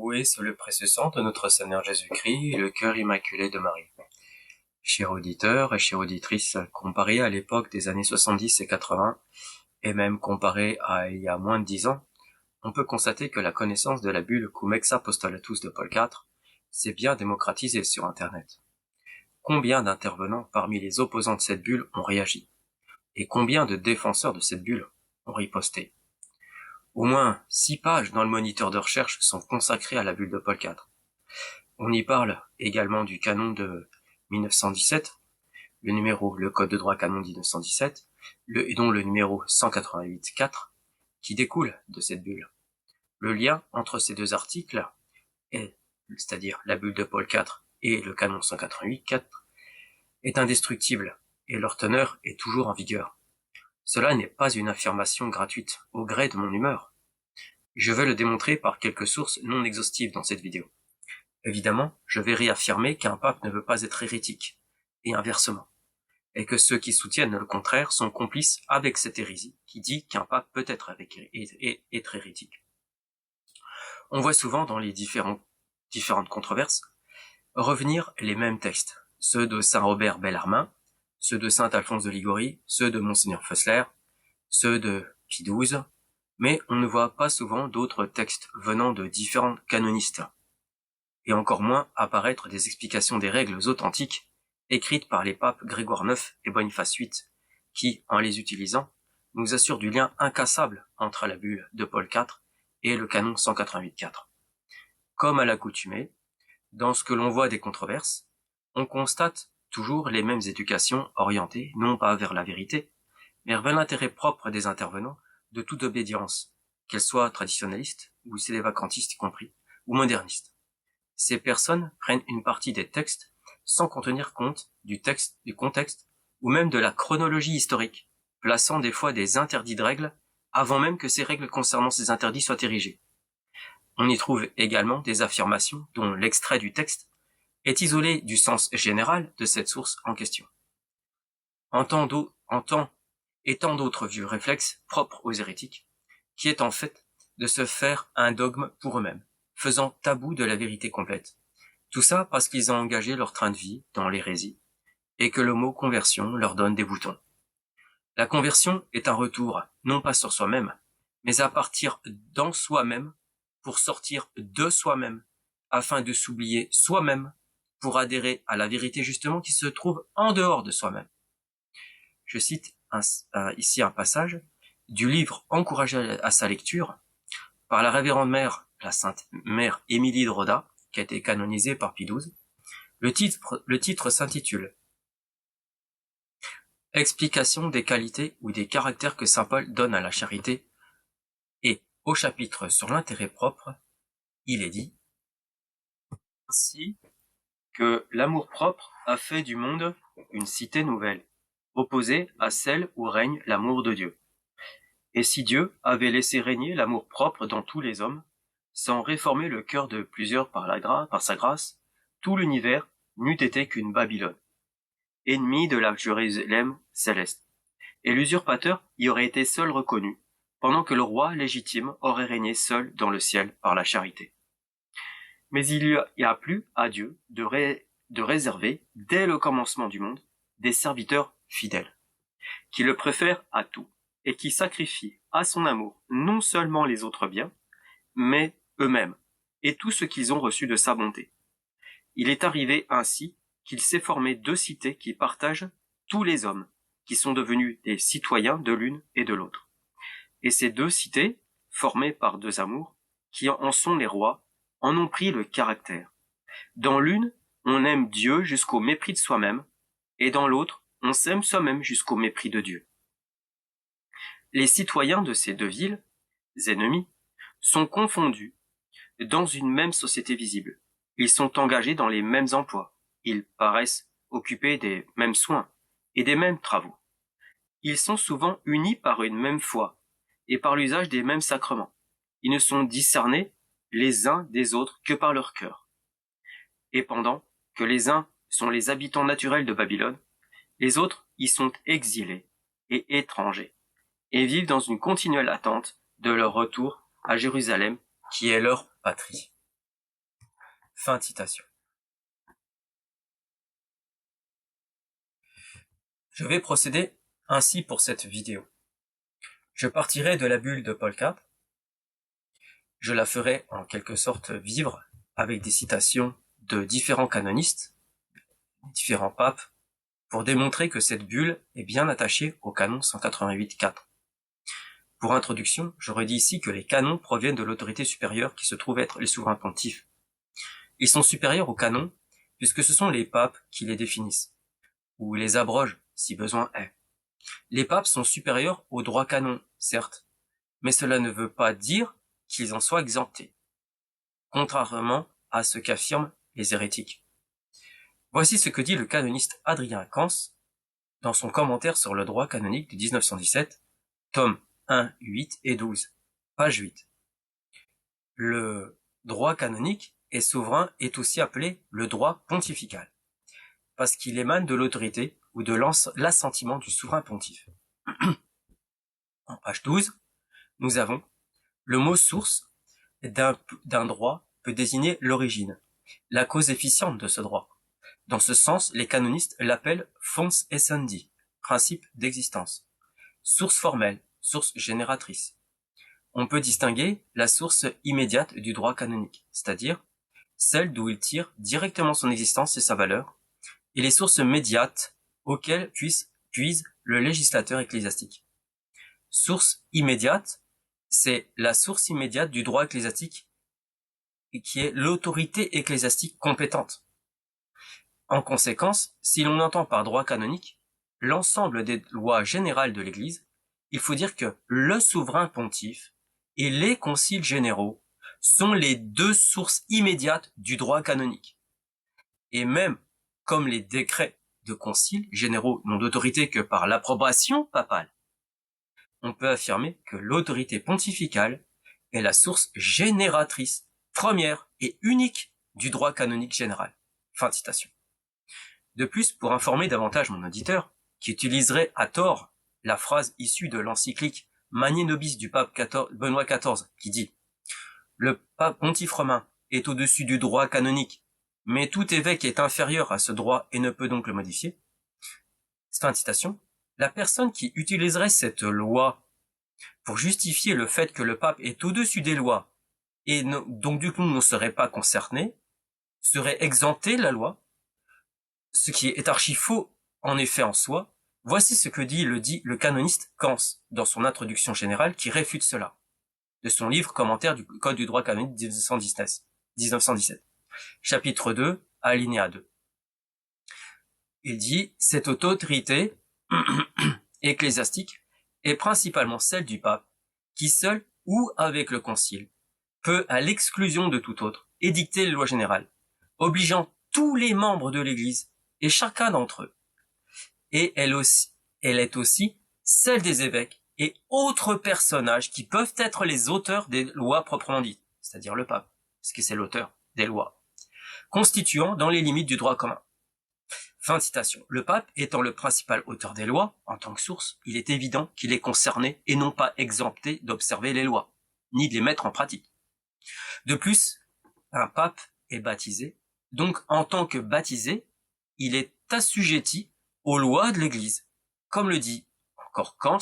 loué soit le précieux sang de notre Seigneur Jésus-Christ et le cœur immaculé de Marie. Chers auditeurs et chères auditrices, comparé à l'époque des années 70 et 80, et même comparé à il y a moins de 10 ans, on peut constater que la connaissance de la bulle Cum ex apostolatus de Paul IV s'est bien démocratisée sur Internet. Combien d'intervenants parmi les opposants de cette bulle ont réagi? Et combien de défenseurs de cette bulle ont riposté? Au moins 6 pages dans le moniteur de recherche sont consacrées à la bulle de Paul IV. On y parle également du canon de 1917, le code de droit canon de 1917, et dont le numéro 188.4, qui découle de cette bulle. Le lien entre ces deux articles, c'est-à-dire la bulle de Paul IV et le canon 188.4, est indestructible, et leur teneur est toujours en vigueur. Cela n'est pas une affirmation gratuite, au gré de mon humeur. Je vais le démontrer par quelques sources non exhaustives dans cette vidéo. Évidemment, je vais réaffirmer qu'un pape ne veut pas être hérétique, et inversement, et que ceux qui soutiennent le contraire sont complices avec cette hérésie qui dit qu'un pape peut être hérétique. On voit souvent dans les différentes controverses revenir les mêmes textes, ceux de saint Robert Bellarmin, ceux de saint Alphonse de Liguori, ceux de monseigneur Fessler, ceux de Pie XII, mais on ne voit pas souvent d'autres textes venant de différents canonistes, et encore moins apparaître des explications des règles authentiques écrites par les papes Grégoire IX et Boniface VIII, qui, en les utilisant, nous assurent du lien incassable entre la bulle de Paul IV et le canon 188.4. Comme à l'accoutumée, dans ce que l'on voit des controverses, on constate toujours les mêmes éducations orientées non pas vers la vérité, mais vers l'intérêt propre des intervenants de toute obédience, qu'elle soit traditionnaliste, ou sédévacantistes y compris, ou moderniste. Ces personnes prennent une partie des textes sans tenir compte du contexte, ou même de la chronologie historique, plaçant des fois des interdits de règles avant même que ces règles concernant ces interdits soient érigées. On y trouve également des affirmations dont l'extrait du texte est isolé du sens général de cette source en question. En tant d'autres vieux réflexes propres aux hérétiques, qui est en fait de se faire un dogme pour eux-mêmes, faisant tabou de la vérité complète. Tout ça parce qu'ils ont engagé leur train de vie dans l'hérésie, et que le mot conversion leur donne des boutons. La conversion est un retour, non pas sur soi-même, mais à partir dans soi-même, pour sortir de soi-même, afin de s'oublier soi-même, pour adhérer à la vérité justement qui se trouve en dehors de soi-même. Je cite ici un passage du livre encouragé à sa lecture par la révérende mère, la sainte mère Émilie de Roda, qui a été canonisée par Pie XII. Le titre s'intitule « Explication des qualités ou des caractères que saint Paul donne à la charité » et au chapitre sur l'intérêt propre, il est dit ainsi que l'amour-propre a fait du monde une cité nouvelle, opposée à celle où règne l'amour de Dieu. Et si Dieu avait laissé régner l'amour-propre dans tous les hommes, sans réformer le cœur de plusieurs par sa grâce, tout l'univers n'eût été qu'une Babylone, ennemie de la Jérusalem céleste. Et l'usurpateur y aurait été seul reconnu, pendant que le roi légitime aurait régné seul dans le ciel par la charité. Mais il y a plu à Dieu de réserver, dès le commencement du monde, des serviteurs fidèles, qui le préfèrent à tout, et qui sacrifient à son amour non seulement les autres biens, mais eux-mêmes, et tout ce qu'ils ont reçu de sa bonté. Il est arrivé ainsi qu'il s'est formé 2 cités qui partagent tous les hommes, qui sont devenus des citoyens de l'une et de l'autre. Et ces 2 cités, formées par 2 amours, qui en sont les rois, en ont pris le caractère. Dans l'une, on aime Dieu jusqu'au mépris de soi-même, et dans l'autre, on s'aime soi-même jusqu'au mépris de Dieu. Les citoyens de ces 2 villes, ennemies, sont confondus dans une même société visible. Ils sont engagés dans les mêmes emplois. Ils paraissent occupés des mêmes soins et des mêmes travaux. Ils sont souvent unis par une même foi et par l'usage des mêmes sacrements. Ils ne sont discernés les uns des autres que par leur cœur. Et pendant que les uns sont les habitants naturels de Babylone, les autres y sont exilés et étrangers, et vivent dans une continuelle attente de leur retour à Jérusalem, qui est leur patrie. Fin de citation. Je vais procéder ainsi pour cette vidéo. Je partirai de la bulle de Paul IV. Je la ferai en quelque sorte vivre avec des citations de différents canonistes, différents papes, pour démontrer que cette bulle est bien attachée au canon 188.4. Pour introduction, je redis ici que les canons proviennent de l'autorité supérieure qui se trouve être les souverains pontifes. Ils sont supérieurs aux canons puisque ce sont les papes qui les définissent, ou les abrogent si besoin est. Les papes sont supérieurs aux droits canons, certes, mais cela ne veut pas dire qu'ils en soient exemptés, contrairement à ce qu'affirment les hérétiques. Voici ce que dit le canoniste Adrien Cans dans son commentaire sur le droit canonique de 1917, tome 1, 8 et 12, page 8. Le droit canonique et souverain est aussi appelé le droit pontifical, parce qu'il émane de l'autorité ou de l'assentiment du souverain pontife. En page 12, nous avons le mot source d'un droit peut désigner l'origine, la cause efficiente de ce droit. Dans ce sens, les canonistes l'appellent fons essendi, principe d'existence, source formelle, source génératrice. On peut distinguer la source immédiate du droit canonique, c'est-à-dire celle d'où il tire directement son existence et sa valeur, et les sources médiates auxquelles puise le législateur ecclésiastique. Source immédiate, c'est la source immédiate du droit ecclésiastique qui est l'autorité ecclésiastique compétente. En conséquence, si l'on entend par droit canonique l'ensemble des lois générales de l'Église, il faut dire que le souverain pontife et les conciles généraux sont les deux sources immédiates du droit canonique. Et même comme les décrets de conciles généraux n'ont d'autorité que par l'approbation papale, on peut affirmer que l'autorité pontificale est la source génératrice, première et unique du droit canonique général. Fin de citation. De plus, pour informer davantage mon auditeur, qui utiliserait à tort la phrase issue de l'encyclique Magni Nobis du pape Benoît XIV, qui dit « Le pape pontife romain est au-dessus du droit canonique, mais tout évêque est inférieur à ce droit et ne peut donc le modifier. » Fin de citation. La personne qui utiliserait cette loi pour justifier le fait que le pape est au-dessus des lois et donc du coup ne serait pas concerné, serait exempté de la loi, ce qui est archi faux en effet en soi. Voici ce que dit le canoniste Cans dans son introduction générale qui réfute cela, de son livre Commentaire du Code du droit canonique 1917, chapitre 2, alinéa 2. Il dit « Cette autorité ecclésiastique est principalement celle du pape, qui seul ou avec le concile peut, à l'exclusion de tout autre, édicter les lois générales, obligeant tous les membres de l'Église et chacun d'entre eux. Et elle est aussi celle des évêques et autres personnages qui peuvent être les auteurs des lois proprement dites, c'est-à-dire le pape, parce que c'est l'auteur des lois, constituant dans les limites du droit commun. » Fin de citation. Le pape étant le principal auteur des lois, en tant que source, il est évident qu'il est concerné et non pas exempté d'observer les lois, ni de les mettre en pratique. De plus, un pape est baptisé, donc en tant que baptisé, il est assujetti aux lois de l'Église. Comme le dit encore Cans,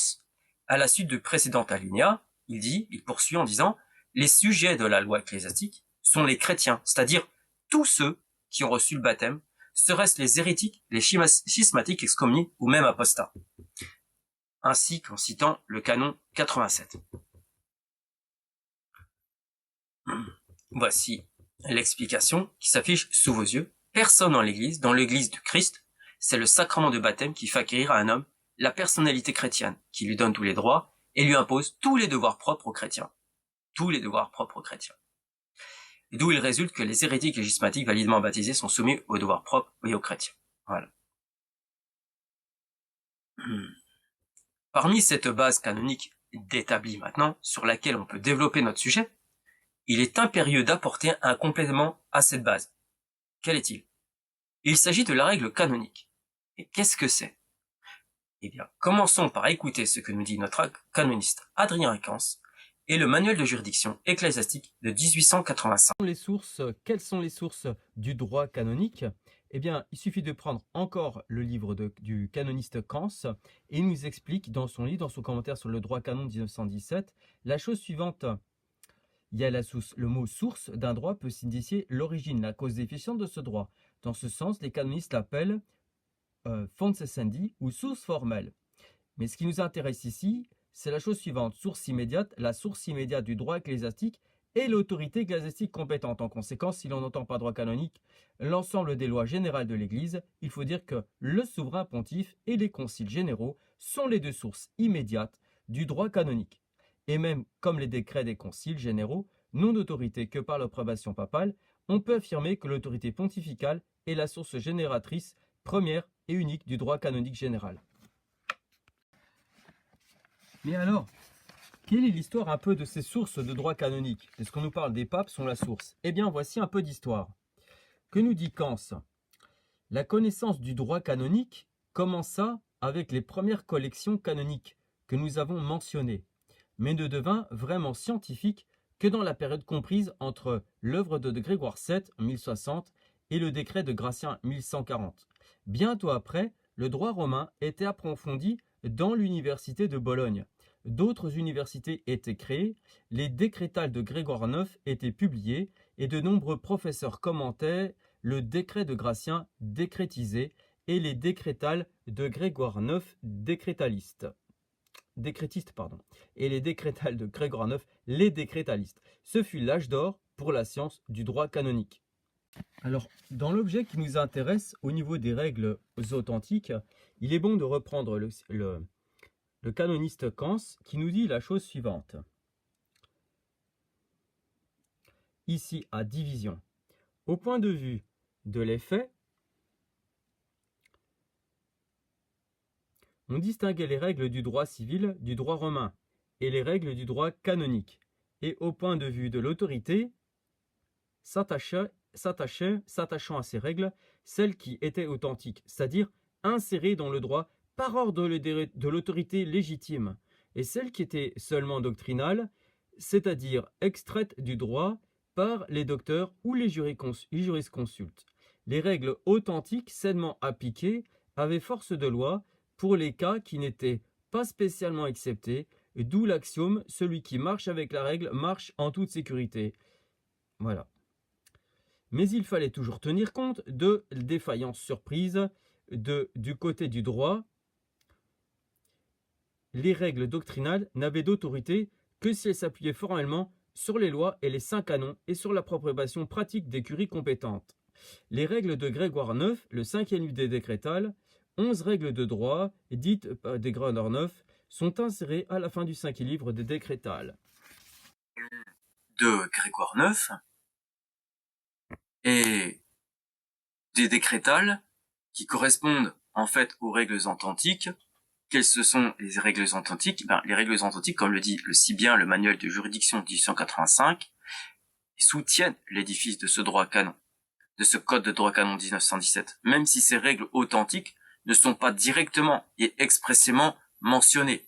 à la suite du précédent alinéa, il poursuit en disant « Les sujets de la loi ecclésiastique sont les chrétiens, c'est-à-dire tous ceux qui ont reçu le baptême, seraient-ce les hérétiques, les schismatiques excommuniés ou même apostats. » Ainsi qu'en citant le canon 87. Voici l'explication qui s'affiche sous vos yeux. Personne dans l'église du Christ, c'est le sacrement de baptême qui fait acquérir à un homme la personnalité chrétienne, qui lui donne tous les droits et lui impose tous les devoirs propres aux chrétiens. Tous les devoirs propres aux chrétiens. D'où il résulte que les hérétiques et schismatiques validement baptisés sont soumis aux devoirs propres et aux chrétiens. Voilà. Parmi cette base canonique d'établie maintenant, sur laquelle on peut développer notre sujet, il est impérieux d'apporter un complément à cette base. Quel est-il? Il s'agit de la règle canonique. Et qu'est-ce que c'est? Eh bien, commençons par écouter ce que nous dit notre canoniste Adrien Cans, et le manuel de juridiction ecclésiastique de 1885. Quelles sont les sources du droit canonique? Eh bien, il suffit de prendre encore le livre du canoniste Kans, et il nous explique dans son livre, dans son commentaire sur le droit canon de 1917, la chose suivante. Il y a le mot source d'un droit peut signifier l'origine, la cause déficiente de ce droit. Dans ce sens, les canonistes l'appellent fontes essendi ou source formelle. Mais ce qui nous intéresse ici, c'est la chose suivante. Source immédiate, la source immédiate du droit ecclésiastique et l'autorité ecclésiastique compétente. En conséquence, si l'on n'entend par droit canonique l'ensemble des lois générales de l'Église, il faut dire que le souverain pontife et les conciles généraux sont les deux sources immédiates du droit canonique. Et même comme les décrets des conciles généraux n'ont d'autorité que par l'approbation papale, on peut affirmer que l'autorité pontificale est la source génératrice première et unique du droit canonique général. Mais alors, quelle est l'histoire un peu de ces sources de droit canonique? Est-ce qu'on nous parle des papes sont la source? Eh bien, voici un peu d'histoire. Que nous dit Kans? La connaissance du droit canonique commença avec les premières collections canoniques que nous avons mentionnées, mais ne devint vraiment scientifique que dans la période comprise entre l'œuvre de Grégoire VII en 1060 et le décret de Gratien 1140. Bientôt après, le droit romain était approfondi dans l'université de Bologne. D'autres universités étaient créées, les décrétales de Grégoire IX étaient publiées et de nombreux professeurs commentaient le décret de Gratien décrétisé et les décrétales de Grégoire IX décrétistes, et les décrétales de Grégoire IX les décrétalistes. Ce fut l'âge d'or pour la science du droit canonique. Alors, dans l'objet qui nous intéresse au niveau des règles authentiques, il est bon de reprendre le canoniste Kans qui nous dit la chose suivante. Ici, à division. Au point de vue de l'effet, on distinguait les règles du droit civil du droit romain et les règles du droit canonique. Et au point de vue de l'autorité, s'attachant à ces règles, celles qui étaient authentiques, c'est-à-dire insérées dans le droit par ordre de l'autorité légitime, et celles qui étaient seulement doctrinales, c'est-à-dire extraites du droit par les docteurs ou les jurisconsultes. Les règles authentiques, sainement appliquées, avaient force de loi pour les cas qui n'étaient pas spécialement acceptés, d'où l'axiome « celui qui marche avec la règle marche en toute sécurité ». Voilà. Mais il fallait toujours tenir compte de défaillances surprises du côté du droit. Les règles doctrinales n'avaient d'autorité que si elles s'appuyaient formellement sur les lois et les saints canons et sur l'approbation pratique des curies compétentes. Les règles de Grégoire IX, le cinquième livre des décrétales, 11 règles de droit, dites des Grégoire IX, sont insérées à la fin du cinquième livre des décrétales. De Grégoire IX et des décrétales qui correspondent en fait aux règles authentiques. Quelles sont les règles authentiques? Les règles authentiques, comme le dit si bien le manuel de juridiction de 1885, soutiennent l'édifice de ce droit canon, de ce code de droit canon de 1917, même si ces règles authentiques ne sont pas directement et expressément mentionnées.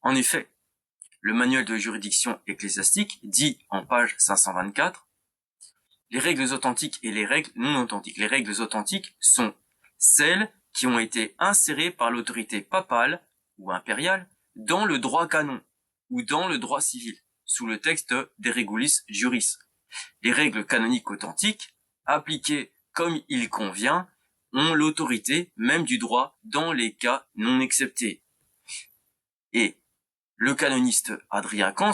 En effet, le manuel de juridiction ecclésiastique dit en page 524 les règles authentiques et les règles non authentiques. Les règles authentiques sont celles qui ont été insérées par l'autorité papale ou impériale dans le droit canon ou dans le droit civil, sous le texte de Regulus Juris. Les règles canoniques authentiques, appliquées comme il convient, ont l'autorité même du droit dans les cas non exceptés. Et le canoniste Adrien Kans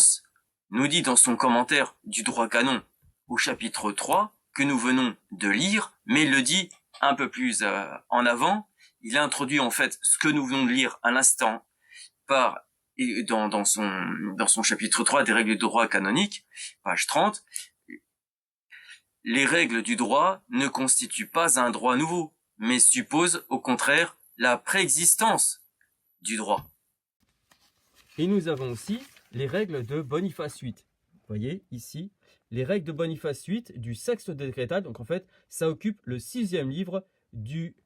nous dit dans son commentaire du droit canon au chapitre 3 que nous venons de lire, mais il le dit un peu plus en avant. Il a introduit en fait ce que nous venons de lire à l'instant dans son chapitre 3 des règles de droit canonique, page 30. Les règles du droit ne constituent pas un droit nouveau, mais supposent au contraire la préexistence du droit. Et nous avons aussi les règles de Boniface VIII. Vous voyez ici, les règles de Boniface VIII du Sexte décrétal. Donc en fait, ça occupe le 6e livre du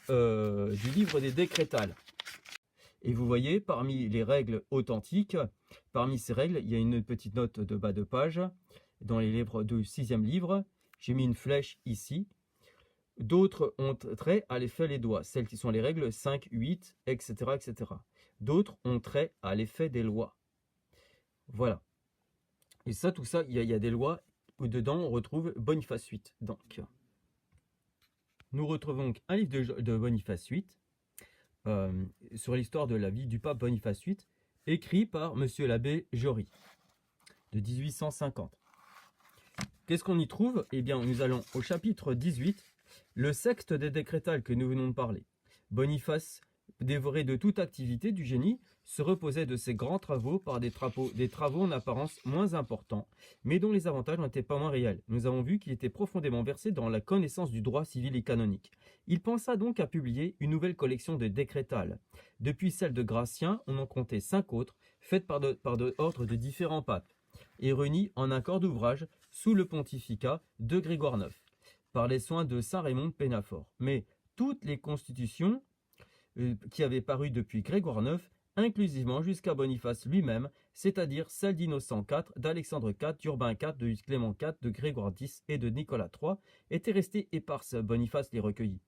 livre des décrétales. Et vous voyez, parmi les règles authentiques, parmi ces règles, il y a une petite note de bas de page dans les livres du 6e livre. J'ai mis une flèche ici. D'autres ont trait à l'effet les doigts, celles qui sont les règles 5, 8, etc. etc. D'autres ont trait à l'effet des lois. Voilà. Et ça, tout ça, il y a des lois où dedans on retrouve Boniface VIII. Donc, nous retrouvons donc un livre de Boniface VIII sur l'histoire de la vie du pape Boniface VIII, écrit par Monsieur l'abbé Jory, de 1850. Qu'est-ce qu'on y trouve? Eh bien, nous allons au chapitre 18, le sexte des décrétales que nous venons de parler. Boniface, dévoré de toute activité du génie, se reposait de ses grands travaux par des travaux en apparence moins importants, mais dont les avantages n'étaient pas moins réels. Nous avons vu qu'il était profondément versé dans la connaissance du droit civil et canonique. Il pensa donc à publier une nouvelle collection de décrétales. Depuis celle de Gratien, on en comptait 5 autres, faites par ordre de différents papes, et réunies en un corps d'ouvrage sous le pontificat de Grégoire IX, par les soins de saint Raymond de Pénafort. Mais toutes les constitutions qui avaient paru depuis Grégoire IX, inclusivement jusqu'à Boniface lui-même, c'est-à-dire celles d'Innocent IV, d'Alexandre IV, d'Urbain IV, de Clément IV, de Grégoire X et de Nicolas III, étaient restées éparses. Boniface les recueillit.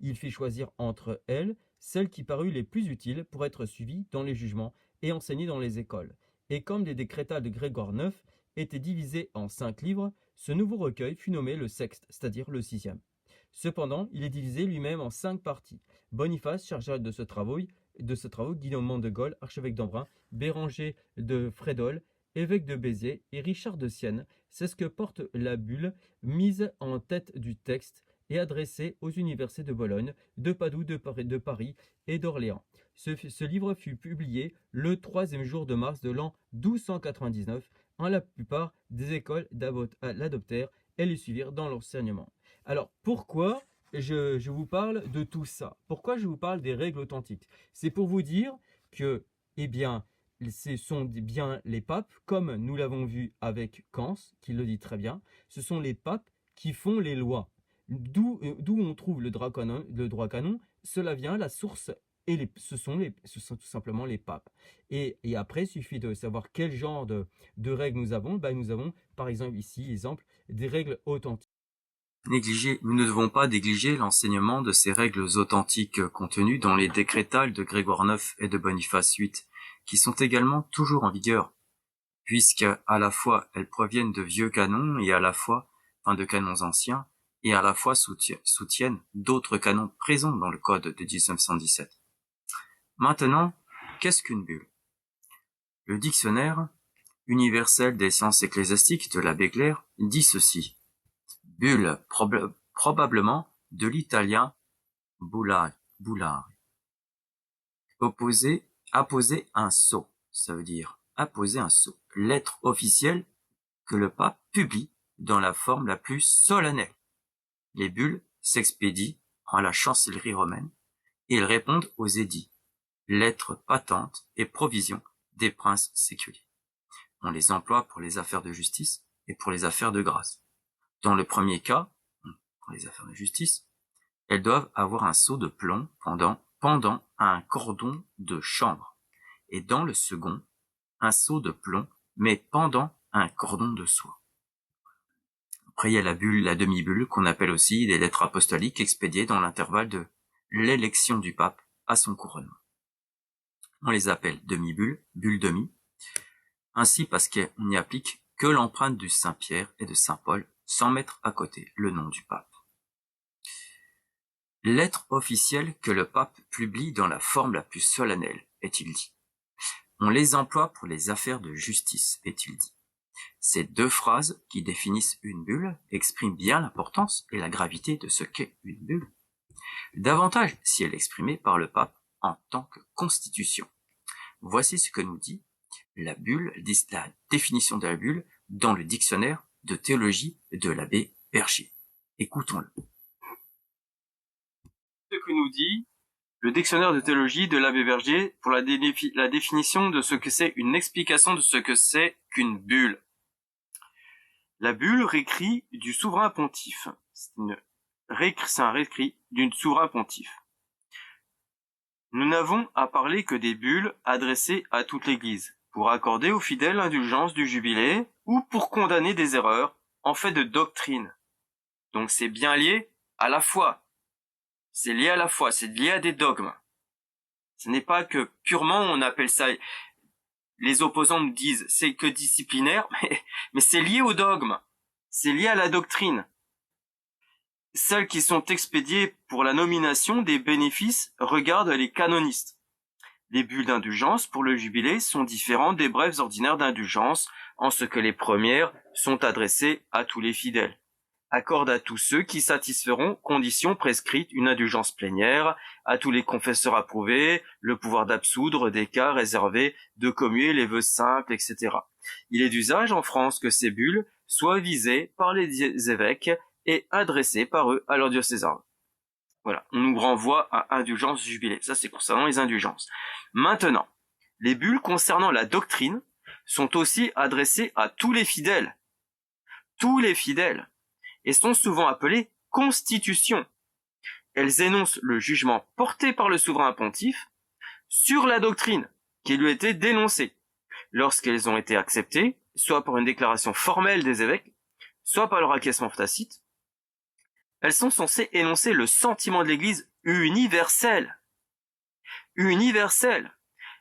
Il fit choisir entre elles celles qui parurent les plus utiles pour être suivies dans les jugements et enseignées dans les écoles. Et comme les décrétales de Grégoire IX étaient divisés en 5 livres, ce nouveau recueil fut nommé le sexte, c'est-à-dire le 6e. Cependant, il est divisé lui-même en 5 parties. Boniface chargea de ce travaux Guillaume de Gaulle, archevêque d'Embrun, Béranger de Frédol, évêque de Béziers, et Richard de Sienne. C'est ce que porte la bulle mise en tête du texte et adressée aux universités de Bologne, de Padoue, de Paris et d'Orléans. Ce livre fut publié le 3e jour de mars de l'an 1299. La plupart des écoles l'adoptèrent et les suivirent dans l'enseignement. Alors, pourquoi je vous parle de tout ça? Pourquoi je vous parle des règles authentiques? C'est pour vous dire que, eh bien, ce sont bien les papes, comme nous l'avons vu avec Kant, qui le dit très bien, ce sont les papes qui font les lois. D'où on trouve le droit canon, cela vient, la source, et ce sont tout simplement les papes. Et après, il suffit de savoir quel genre de règles nous avons. Ben, nous avons, par exemple, ici, exemple, des règles authentiques. Nous ne devons pas négliger l'enseignement de ces règles authentiques contenues dans les décrétales de Grégoire IX et de Boniface VIII, qui sont également toujours en vigueur, puisque à la fois elles proviennent de vieux canons et de canons anciens, et à la fois soutiennent d'autres canons présents dans le code de 1917. Maintenant, qu'est-ce qu'une bulle? Le dictionnaire universel des sciences ecclésiastiques de l'abbé Clerc dit ceci. Bulle, probablement de l'italien bullare, apposer un sceau, ça veut dire apposer un sceau, lettre officielle que le pape publie dans la forme la plus solennelle. Les bulles s'expédient à la chancellerie romaine et ils répondent aux édits, lettres patentes et provisions des princes séculiers. On les emploie pour les affaires de justice et pour les affaires de grâce. Dans le premier cas, pour les affaires de justice, elles doivent avoir un seau de plomb pendant à un cordon de chanvre, et dans le second, un seau de plomb, mais pendant à un cordon de soie. Après, il y a la demi-bulle, qu'on appelle aussi des lettres apostoliques expédiées dans l'intervalle de l'élection du pape à son couronnement. On les appelle demi-bulles, bulles demi, ainsi parce qu'on n'y applique que l'empreinte du Saint-Pierre et de Saint-Paul, sans mettre à côté le nom du pape. Lettre officielle que le pape publie dans la forme la plus solennelle, est-il dit. On les emploie pour les affaires de justice, est-il dit. Ces 2 phrases qui définissent une bulle expriment bien l'importance et la gravité de ce qu'est une bulle. Davantage si elle est exprimée par le pape en tant que constitution. Voici ce que nous dit la définition de la bulle dans le dictionnaire de théologie de l'abbé Bergier. Écoutons-le. Ce que nous dit le dictionnaire de théologie de l'abbé Bergier pour la définition de ce que c'est, une explication de ce que c'est qu'une bulle. La bulle récrit du souverain pontife. C'est un récrit du souverain pontife. Nous n'avons à parler que des bulles adressées à toute l'Église, pour accorder aux fidèles l'indulgence du jubilé ou pour condamner des erreurs en fait de doctrine. Donc c'est bien lié à la foi. C'est lié à la foi, c'est lié à des dogmes. Ce n'est pas que purement on appelle ça, les opposants me disent c'est que disciplinaire, mais c'est lié au dogme, c'est lié à la doctrine. Celles qui sont expédiées pour la nomination des bénéfices regardent les canonistes. Les bulles d'indulgence pour le jubilé sont différentes des brèves ordinaires d'indulgence en ce que les premières sont adressées à tous les fidèles. Accorde à tous ceux qui satisferont, conditions prescrites, une indulgence plénière, à tous les confesseurs approuvés, le pouvoir d'absoudre des cas réservés, de commuer les vœux simples, etc. Il est d'usage en France que ces bulles soient visées par les évêques et adressées par eux à leur diocésain. Voilà, on nous renvoie à indulgence jubilée. Ça, c'est concernant les indulgences. Maintenant, les bulles concernant la doctrine sont aussi adressées à tous les fidèles. Tous les fidèles. Et sont souvent appelées constitutions. Elles énoncent le jugement porté par le souverain pontife sur la doctrine qui lui était dénoncée, lorsqu'elles ont été acceptées, soit par une déclaration formelle des évêques, soit par leur acquiescement tacite. Elles sont censées énoncer le sentiment de l'Église universel. Universel.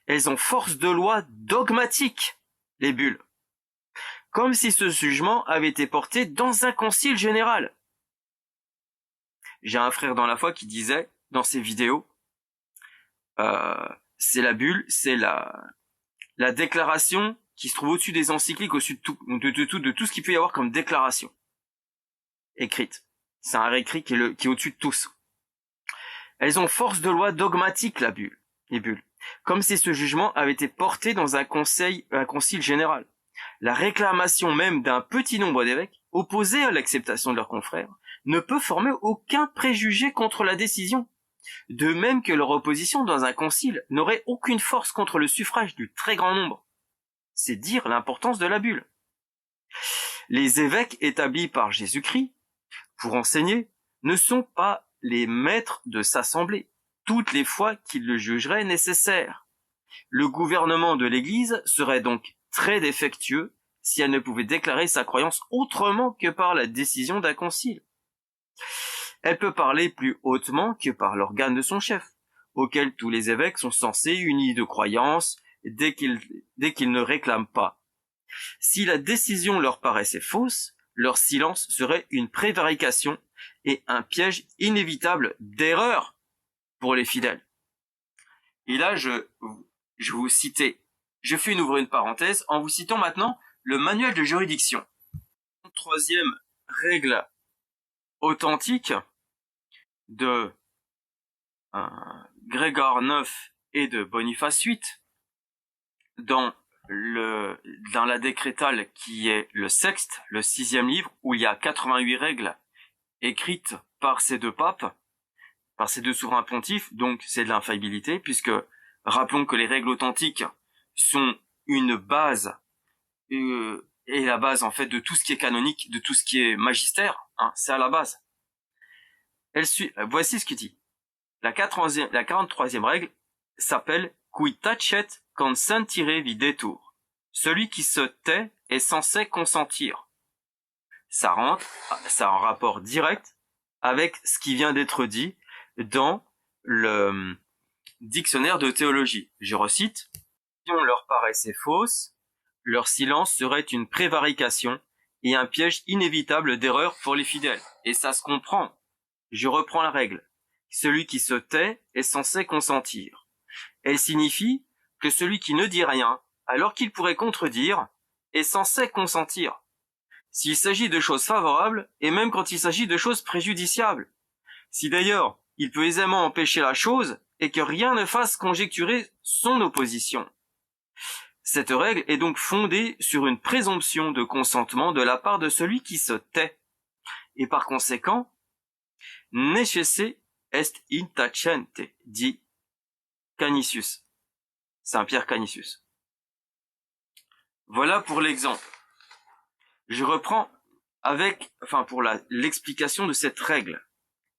Elles ont force de loi dogmatique, les bulles. Comme si ce jugement avait été porté dans un concile général. J'ai un frère dans la foi qui disait, dans ses vidéos, c'est la bulle, c'est la déclaration qui se trouve au-dessus des encycliques, au-dessus de tout ce qu'il peut y avoir comme déclaration écrite. C'est un réécrit qui est au-dessus de tous. Elles ont force de loi dogmatique, les bulles, comme si ce jugement avait été porté dans un concile général. La réclamation même d'un petit nombre d'évêques, opposés à l'acceptation de leurs confrères, ne peut former aucun préjugé contre la décision. De même que leur opposition dans un concile n'aurait aucune force contre le suffrage du très grand nombre. C'est dire l'importance de la bulle. Les évêques établis par Jésus-Christ, pour enseigner, ne sont pas les maîtres de s'assembler, toutes les fois qu'ils le jugeraient nécessaire. Le gouvernement de l'Église serait donc très défectueux si elle ne pouvait déclarer sa croyance autrement que par la décision d'un concile. Elle peut parler plus hautement que par l'organe de son chef, auquel tous les évêques sont censés unis de croyance dès qu'ils ne réclament pas. Si la décision leur paraissait fausse, leur silence serait une prévarication et un piège inévitable d'erreur pour les fidèles. Et là, je vous citais, je fais ouvrir une parenthèse en vous citant maintenant le manuel de juridiction. Troisième règle authentique de Grégor IX et de Boniface VIII dans la décrétale qui est le sexte, le 6e livre, où il y a 88 règles écrites par ces deux papes, par ces deux souverains pontifes, donc c'est de l'infaillibilité, puisque rappelons que les règles authentiques sont une base, et la base en fait de tout ce qui est canonique, de tout ce qui est magistère, c'est à la base. Voici ce qu'il dit. La 43e règle s'appelle Qui tacet consentire videtur. Celui qui se tait est censé consentir. Ça a un rapport direct avec ce qui vient d'être dit dans le dictionnaire de théologie. Je recite. Si on leur paraissait fausse, leur silence serait une prévarication et un piège inévitable d'erreur pour les fidèles. Et ça se comprend. Je reprends la règle. Celui qui se tait est censé consentir. Elle signifie que celui qui ne dit rien, alors qu'il pourrait contredire, est censé consentir. S'il s'agit de choses favorables, et même quand il s'agit de choses préjudiciables. Si d'ailleurs, il peut aisément empêcher la chose, et que rien ne fasse conjecturer son opposition. Cette règle est donc fondée sur une présomption de consentement de la part de celui qui se tait. Et par conséquent, necesse est intacente, dit Canisius, Saint-Pierre Canisius. Voilà pour l'exemple. Je reprends pour l'explication de cette règle.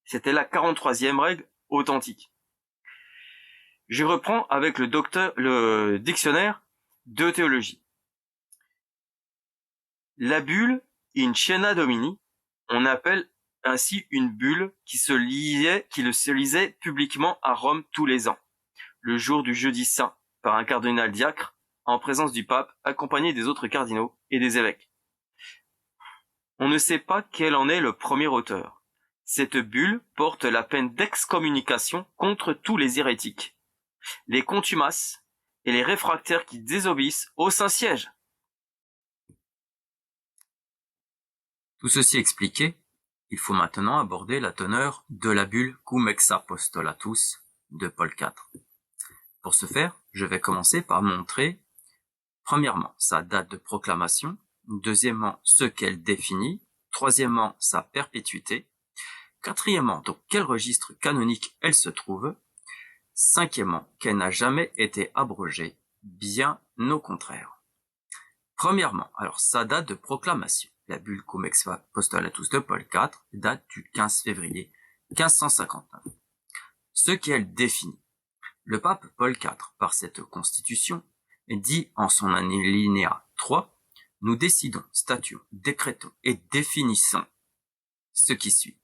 C'était la 43e règle authentique. Je reprends avec le dictionnaire de théologie. La bulle in scena domini, on appelle ainsi une bulle qui se lisait publiquement à Rome tous les ans, le jour du jeudi saint, par un cardinal diacre, en présence du pape, accompagné des autres cardinaux et des évêques. On ne sait pas quel en est le premier auteur. Cette bulle porte la peine d'excommunication contre tous les hérétiques, les contumaces et les réfractaires qui désobéissent au Saint-Siège. Tout ceci expliqué, il faut maintenant aborder la teneur de la bulle Cum ex apostolatus de Paul IV. Pour ce faire, je vais commencer par montrer, premièrement, sa date de proclamation, deuxièmement, ce qu'elle définit, troisièmement, sa perpétuité, quatrièmement, dans quel registre canonique elle se trouve, cinquièmement, qu'elle n'a jamais été abrogée, bien au contraire. Premièrement, alors sa date de proclamation. La bulle Cum ex apostolatus de Paul IV date du 15 février 1559. Ce qu'elle définit. Le pape Paul IV, par cette constitution, dit en son alinéa 3, nous décidons, statuons, décrétons et définissons ce qui suit.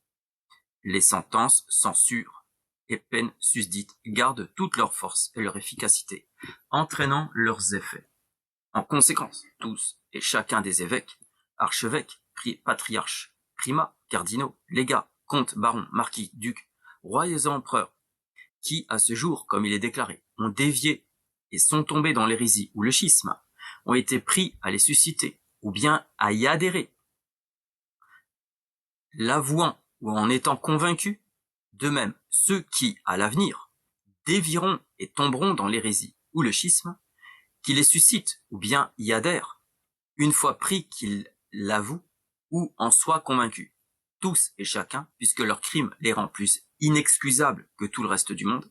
Les sentences, censures et peines susdites gardent toute leur force et leur efficacité, entraînant leurs effets. En conséquence, tous et chacun des évêques, archevêques, patriarches, primats, cardinaux, légats, comtes, barons, marquis, ducs, rois et empereurs, qui, à ce jour, comme il est déclaré, ont dévié et sont tombés dans l'hérésie ou le schisme, ont été pris à les susciter, ou bien à y adhérer, l'avouant ou en étant convaincus, de même ceux qui, à l'avenir, dévieront et tomberont dans l'hérésie ou le schisme, qui les suscitent ou bien y adhèrent, une fois pris qu'ils l'avouent ou en soient convaincus, tous et chacun, puisque leur crime les rend plus inexcusables que tout le reste du monde,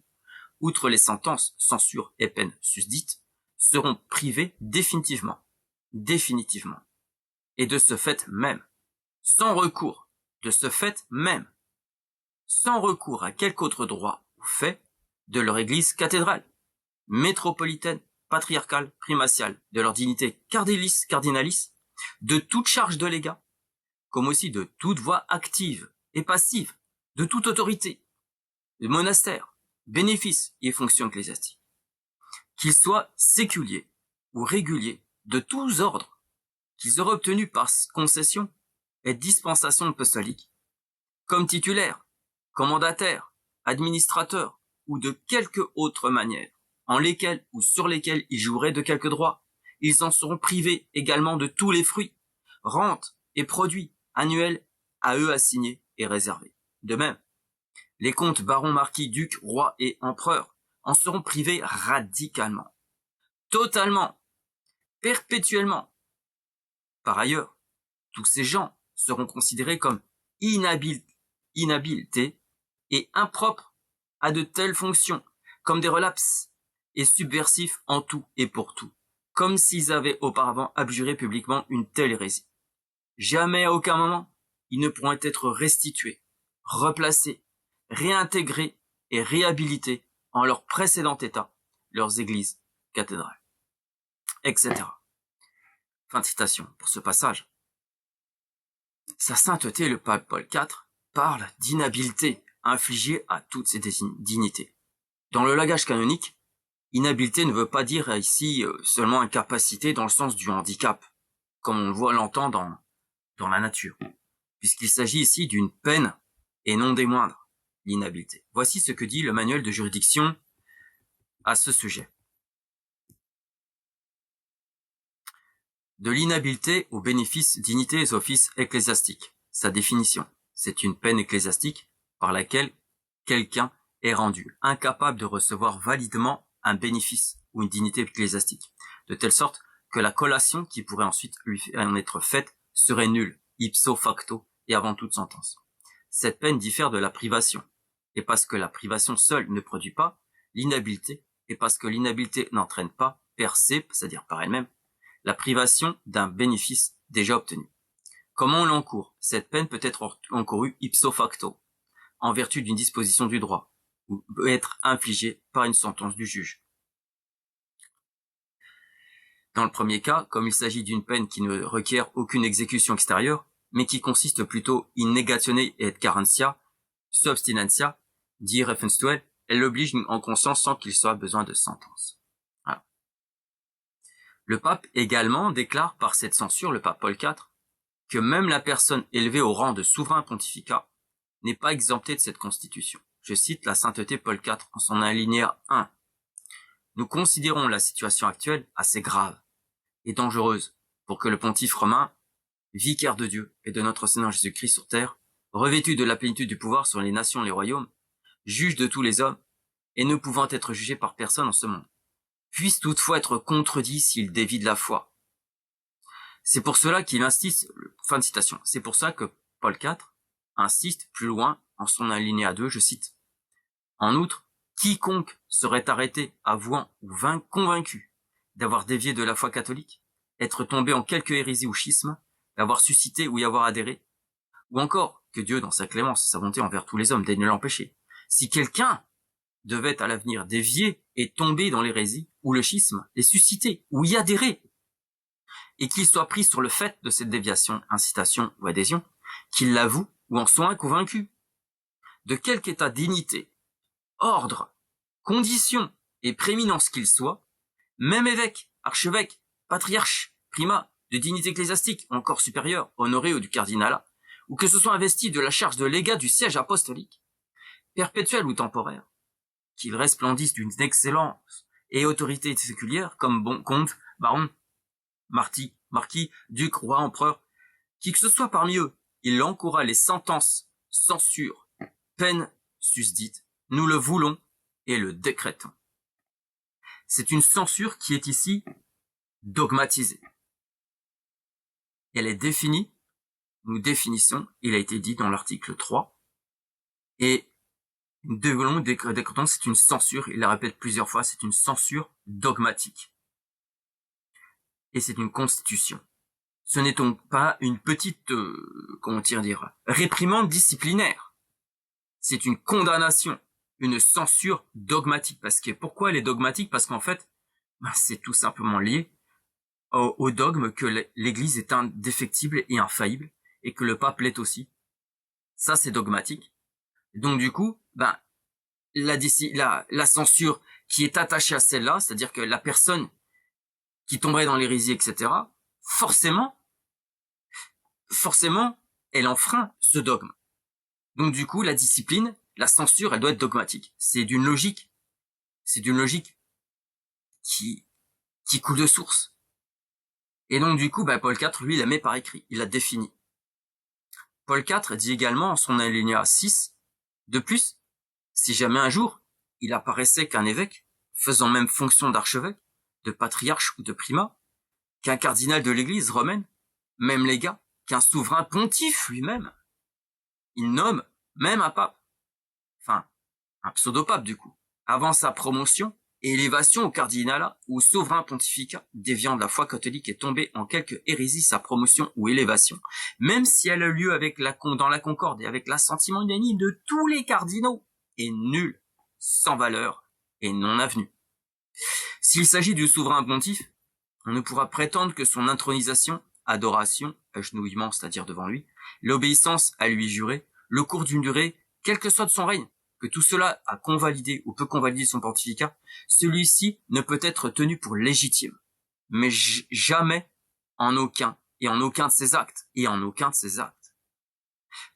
outre les sentences, censures et peines susdites, seront privés définitivement, et de ce fait même, sans recours, sans recours à quelque autre droit ou fait de leur église cathédrale, métropolitaine, patriarcale, primatiale, de leur dignité cardinalis, de toute charge de légat, comme aussi de toute voie active et passive, de toute autorité, de monastère, bénéfices et fonctions ecclésiastiques, qu'ils soient séculiers ou réguliers de tous ordres, qu'ils auraient obtenu par concession et dispensation apostolique, comme titulaires, commandataires, administrateurs ou de quelque autre manière, en lesquels ou sur lesquels ils joueraient de quelque droit, ils en seront privés également de tous les fruits, rentes et produits annuels à eux assignés et réservés. De même, les comtes, barons, marquis, ducs, rois et empereurs en seront privés radicalement, totalement, perpétuellement. Par ailleurs, tous ces gens seront considérés comme inhabilités et impropres à de telles fonctions, comme des relapses et subversifs en tout et pour tout, comme s'ils avaient auparavant abjuré publiquement une telle hérésie. Jamais à aucun moment, ils ne pourront être restitués, replacés, réintégrés et réhabilités en leur précédent état, leurs églises, cathédrales, etc. Fin de citation pour ce passage. Sa sainteté, le pape Paul IV, parle d'inhabilité infligée à toutes ces dignités. Dans le langage canonique, inhabilité ne veut pas dire ici seulement incapacité dans le sens du handicap, comme on l'entend dans la nature, puisqu'il s'agit ici d'une peine et non des moindres, l'inhabilité. Voici ce que dit le manuel de juridiction à ce sujet. De l'inhabilité au bénéfice, dignités et offices ecclésiastiques. Sa définition, c'est une peine ecclésiastique par laquelle quelqu'un est rendu incapable de recevoir validement un bénéfice ou une dignité ecclésiastique, de telle sorte que la collation qui pourrait ensuite lui en être faite serait nulle, ipso facto et avant toute sentence. Cette peine diffère de la privation, et parce que la privation seule ne produit pas l'inhabilité, et parce que l'inhabilité n'entraîne pas per se, c'est-à-dire par elle-même, la privation d'un bénéfice déjà obtenu. Comment on l'encourt? Cette peine peut être encourue ipso facto, en vertu d'une disposition du droit, ou peut être infligée par une sentence du juge. Dans le premier cas, comme il s'agit d'une peine qui ne requiert aucune exécution extérieure, mais qui consiste plutôt in negatione et carentia, substinentia, dit Riefenstahl, elle l'oblige en conscience sans qu'il soit besoin de sentence. Voilà. Le pape également déclare par cette censure, le pape Paul IV, que même la personne élevée au rang de souverain pontificat n'est pas exemptée de cette constitution. Je cite la sainteté Paul IV en son alinéa 1. Nous considérons la situation actuelle assez grave et dangereuse pour que le pontife romain, vicaire de Dieu et de notre Seigneur Jésus-Christ sur terre, revêtu de la plénitude du pouvoir sur les nations et les royaumes, juge de tous les hommes et ne pouvant être jugé par personne en ce monde, puisse toutefois être contredit s'il dévie de la foi. C'est pour cela qu'il insiste, fin de citation, c'est pour ça que Paul IV insiste plus loin en son alinéa 2, je cite, en outre, quiconque serait arrêté, avouant ou convaincu d'avoir dévié de la foi catholique, être tombé en quelque hérésie ou schisme, d'avoir suscité ou y avoir adhéré, ou encore que Dieu, dans sa clémence et sa bonté envers tous les hommes, daigne l'empêcher. Si quelqu'un devait à l'avenir dévier et tomber dans l'hérésie ou le schisme, les susciter ou y adhérer, et qu'il soit pris sur le fait de cette déviation, incitation ou adhésion, qu'il l'avoue ou en soit convaincu, de quelque état, dignité, ordre, condition et prééminence qu'il soit, même évêque, archevêque, patriarche, primat, de dignité ecclésiastique, ou encore supérieur, honoré ou du cardinalat, ou que ce soit investi de la charge de légat du siège apostolique, perpétuel ou temporaire, qu'il resplendisse d'une excellence et autorité séculière, comme bon comte, baron, marquis, duc, roi, empereur, qui que ce soit parmi eux, il encourra les sentences, censures, peines susdites, nous le voulons et le décrétons. C'est une censure qui est ici dogmatisée. Elle est définie, nous définissons, il a été dit dans l'article 3, et nous décrétons, c'est une censure, il la répète plusieurs fois, c'est une censure dogmatique. Et c'est une constitution. Ce n'est donc pas une petite, réprimande disciplinaire. C'est une condamnation, une censure dogmatique. Pourquoi elle est dogmatique? Parce qu'en fait, c'est tout simplement lié au dogme que l'Église est indéfectible et infaillible, et que le pape l'est aussi. Ça, c'est dogmatique. Donc du coup, la censure qui est attachée à celle-là, c'est-à-dire que la personne qui tomberait dans l'hérésie, etc., forcément, elle enfreint ce dogme. Donc du coup, la discipline, la censure, elle doit être dogmatique. C'est d'une logique qui coule de source. Et donc du coup, Paul IV, lui, il la met par écrit, il la définit. Paul IV dit également en son alinéa 6, de plus, si jamais un jour, il apparaissait qu'un évêque, faisant même fonction d'archevêque, de patriarche ou de primat, qu'un cardinal de l'Église romaine, même légat, qu'un souverain pontife lui-même, il nomme même un pape, un pseudo-pape du coup, avant sa promotion et élévation au cardinalat ou au souverain pontificat, déviant de la foi catholique et tombé en quelque hérésie sa promotion ou élévation, même si elle a lieu dans la concorde et avec l'assentiment unanime de tous les cardinaux, est nulle, sans valeur et non avenue. S'il s'agit du souverain pontife, on ne pourra prétendre que son intronisation, adoration, agenouillement, c'est-à-dire devant lui, l'obéissance à lui jurée, le cours d'une durée, quel que soit de son règne, que tout cela a convalidé ou peut convalider son pontificat, celui-ci ne peut être tenu pour légitime, mais jamais en aucun de ses actes,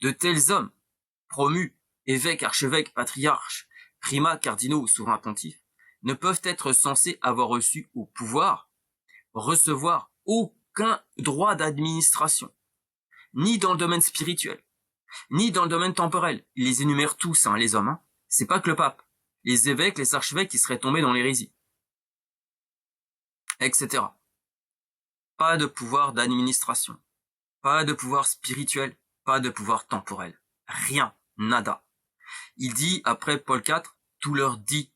De tels hommes, promus, évêques, archevêques, patriarches, primats, cardinaux ou souverains pontifes, ne peuvent être censés avoir reçu au pouvoir, recevoir aucun droit d'administration, ni dans le domaine spirituel, ni dans le domaine temporel. Il les énumère tous, les hommes. C'est pas que le pape. Les évêques, les archevêques qui seraient tombés dans l'hérésie, etc. Pas de pouvoir d'administration, pas de pouvoir spirituel, pas de pouvoir temporel. Rien, nada. Il dit, après Paul IV, tout leur dit,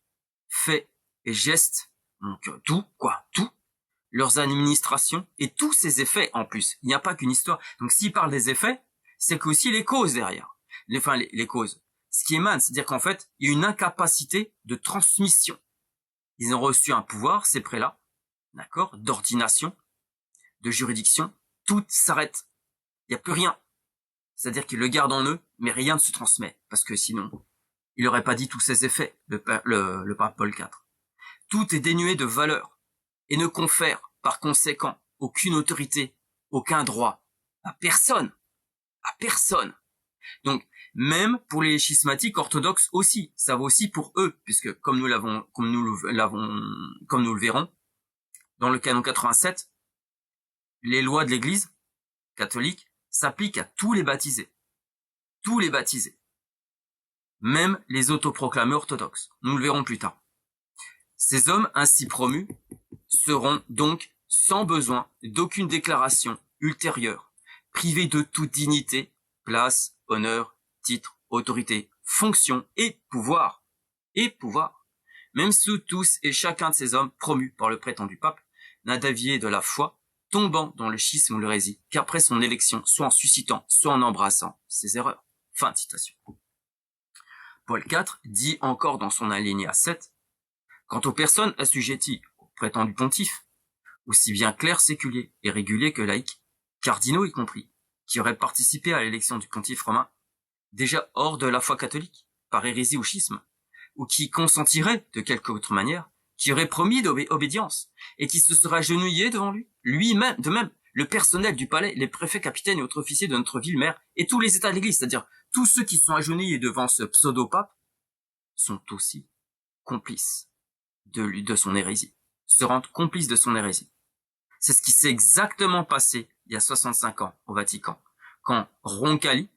fait et gestes, donc tout, leurs administrations et tous ces effets en plus. Il n'y a pas qu'une histoire. Donc s'il parle des effets, c'est qu'aussi les causes derrière. Les causes. ce qui émane, c'est-à-dire qu'en fait, il y a une incapacité de transmission. Ils ont reçu un pouvoir, ces prélats, d'accord, d'ordination, de juridiction, tout s'arrête. Il n'y a plus rien. C'est-à-dire qu'ils le gardent en eux, mais rien ne se transmet, parce que sinon, il n'aurait pas dit tous ses effets, le pape Paul IV. Tout est dénué de valeur, et ne confère, par conséquent, aucune autorité, aucun droit, à personne. À personne. Donc, même pour les schismatiques orthodoxes aussi, ça vaut aussi pour eux, puisque comme nous le verrons, dans le canon 87, les lois de l'Église catholique s'appliquent à tous les baptisés. Tous les baptisés. Même les autoproclamés orthodoxes. Nous le verrons plus tard. Ces hommes ainsi promus seront donc sans besoin d'aucune déclaration ultérieure, privés de toute dignité, place, honneur, titre, autorité, fonction et pouvoir. Et pouvoir. Même si tous et chacun de ces hommes promus par le prétendu pape n'a dévié de la foi, tombant dans le schisme ou l'hérésie, qu'après son élection, soit en suscitant, soit en embrassant ses erreurs. Fin de citation. Paul IV dit encore dans son alinéa 7, quant aux personnes assujetties au prétendu pontife, aussi bien clercs séculiers et réguliers que laïcs, cardinaux y compris, qui auraient participé à l'élection du pontife romain, déjà hors de la foi catholique, par hérésie ou schisme, ou qui consentiraient de quelque autre manière, qui auraient promis d'obédience, et qui se seraient agenouillés devant lui-même, de même, le personnel du palais, les préfets, capitaines et autres officiers de notre ville mère, et tous les états de l'église, c'est-à-dire tous ceux qui sont agenouillés devant ce pseudo-pape, sont aussi complices de son hérésie, se rendent complices de son hérésie. C'est ce qui s'est exactement passé il y a 65 ans au Vatican, quand Roncalli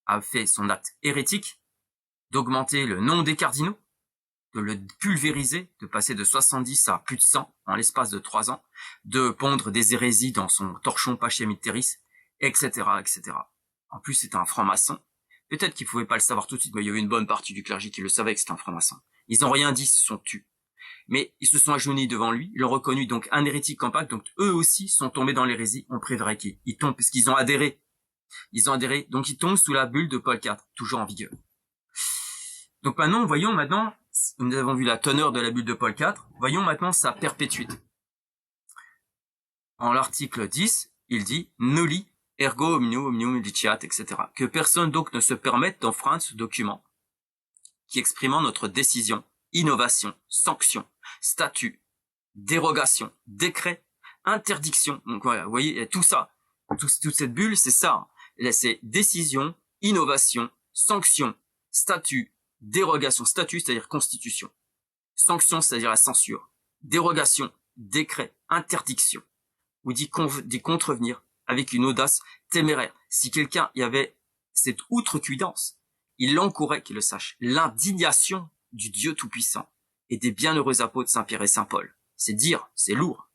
a fait son acte hérétique d'augmenter le nombre des cardinaux, de le pulvériser, de passer de 70 à plus de 100 en l'espace de 3 ans, de pondre des hérésies dans son torchon Pachymitteris, etc., etc. En plus, c'était un franc-maçon. Peut-être qu'ils pouvaient pas le savoir tout de suite, mais il y avait une bonne partie du clergé qui le savait que c'était un franc-maçon. Ils n'ont rien dit, ils se sont tus. Mais ils se sont agenouillés devant lui, ils l'ont reconnu donc un hérétique compact, donc eux aussi sont tombés dans l'hérésie, on préférait qu'ils tombent, puisqu'ils ont adhéré. Ils ont adhéré, donc ils tombent sous la bulle de Paul IV, toujours en vigueur. Donc voyons maintenant, nous avons vu la teneur de la bulle de Paul IV, voyons maintenant sa perpétuité. En l'article 10, il dit « Noli ergo omnium diciat », etc. Que personne donc ne se permette d'enfreindre ce document qui exprimant notre décision, innovation, sanction, statut, dérogation, décret, interdiction. Donc voilà, vous voyez, tout ça, toute cette bulle, c'est ça. Là, c'est décision, innovation, sanction, statut, dérogation. Statut, c'est-à-dire constitution. Sanction, c'est-à-dire la censure. Dérogation, décret, interdiction. Ou d'y contrevenir avec une audace téméraire. Si quelqu'un y avait cette outrecuidance, il encourait, qu'il le sache, l'indignation du Dieu Tout-Puissant et des bienheureux apôtres Saint-Pierre et Saint-Paul. C'est dire, c'est lourd.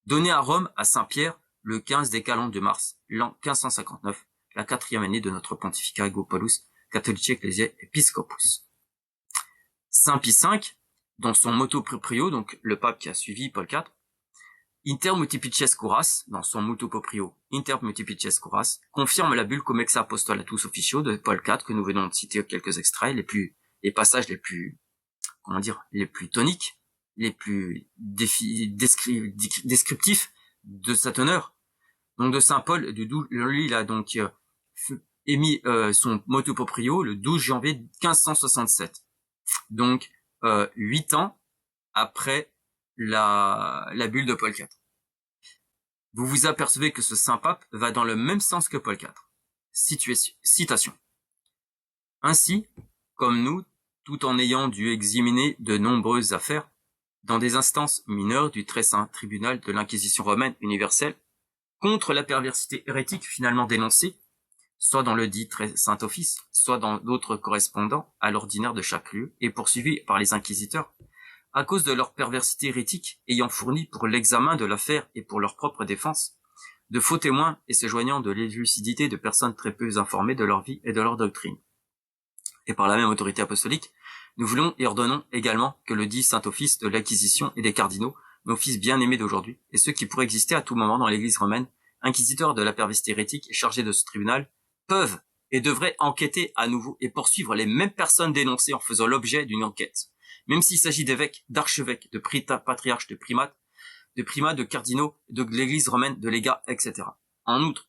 Donné à Rome, à Saint-Pierre, le 15 des calendes de mars, l'an 1559, la 4e année de notre pontificat Ego Paulus, Catholici Ecclesiae Episcopus. Saint Pie V, dans son motu proprio, donc le pape qui a suivi Paul IV, Inter multiplices curas, dans son motu proprio, Inter multiplices curas, confirme la bulle Comex Apostolatus Officio de Paul IV, que nous venons de citer quelques extraits, les passages les plus toniques, les plus descriptifs de sa teneur. Donc de Saint Paul, lui, il a donc émis son motu proprio le 12 janvier 1567. Donc 8 ans après la bulle de Paul IV. Vous vous apercevez que ce saint pape va dans le même sens que Paul IV. Citation. Ainsi, comme nous, tout en ayant dû examiner de nombreuses affaires, dans des instances mineures du très saint tribunal de l'Inquisition romaine universelle, contre la perversité hérétique finalement dénoncée, soit dans le dit très saint office, soit dans d'autres correspondants à l'ordinaire de chaque lieu, et poursuivis par les inquisiteurs, à cause de leur perversité hérétique, ayant fourni pour l'examen de l'affaire et pour leur propre défense, de faux témoins et se joignant de l'élucidité de personnes très peu informées de leur vie et de leur doctrine. Et par la même autorité apostolique, nous voulons et ordonnons également que le dit Saint-Office de l'Acquisition et des cardinaux, nos fils bien-aimés d'aujourd'hui, et ceux qui pourraient exister à tout moment dans l'Église romaine, inquisiteurs de la perversité hérétique et chargés de ce tribunal, peuvent et devrait enquêter à nouveau et poursuivre les mêmes personnes dénoncées en faisant l'objet d'une enquête, même s'il s'agit d'évêques, d'archevêques, de patriarches, de primats, de cardinaux, de l'église romaine, de légats, etc. En outre,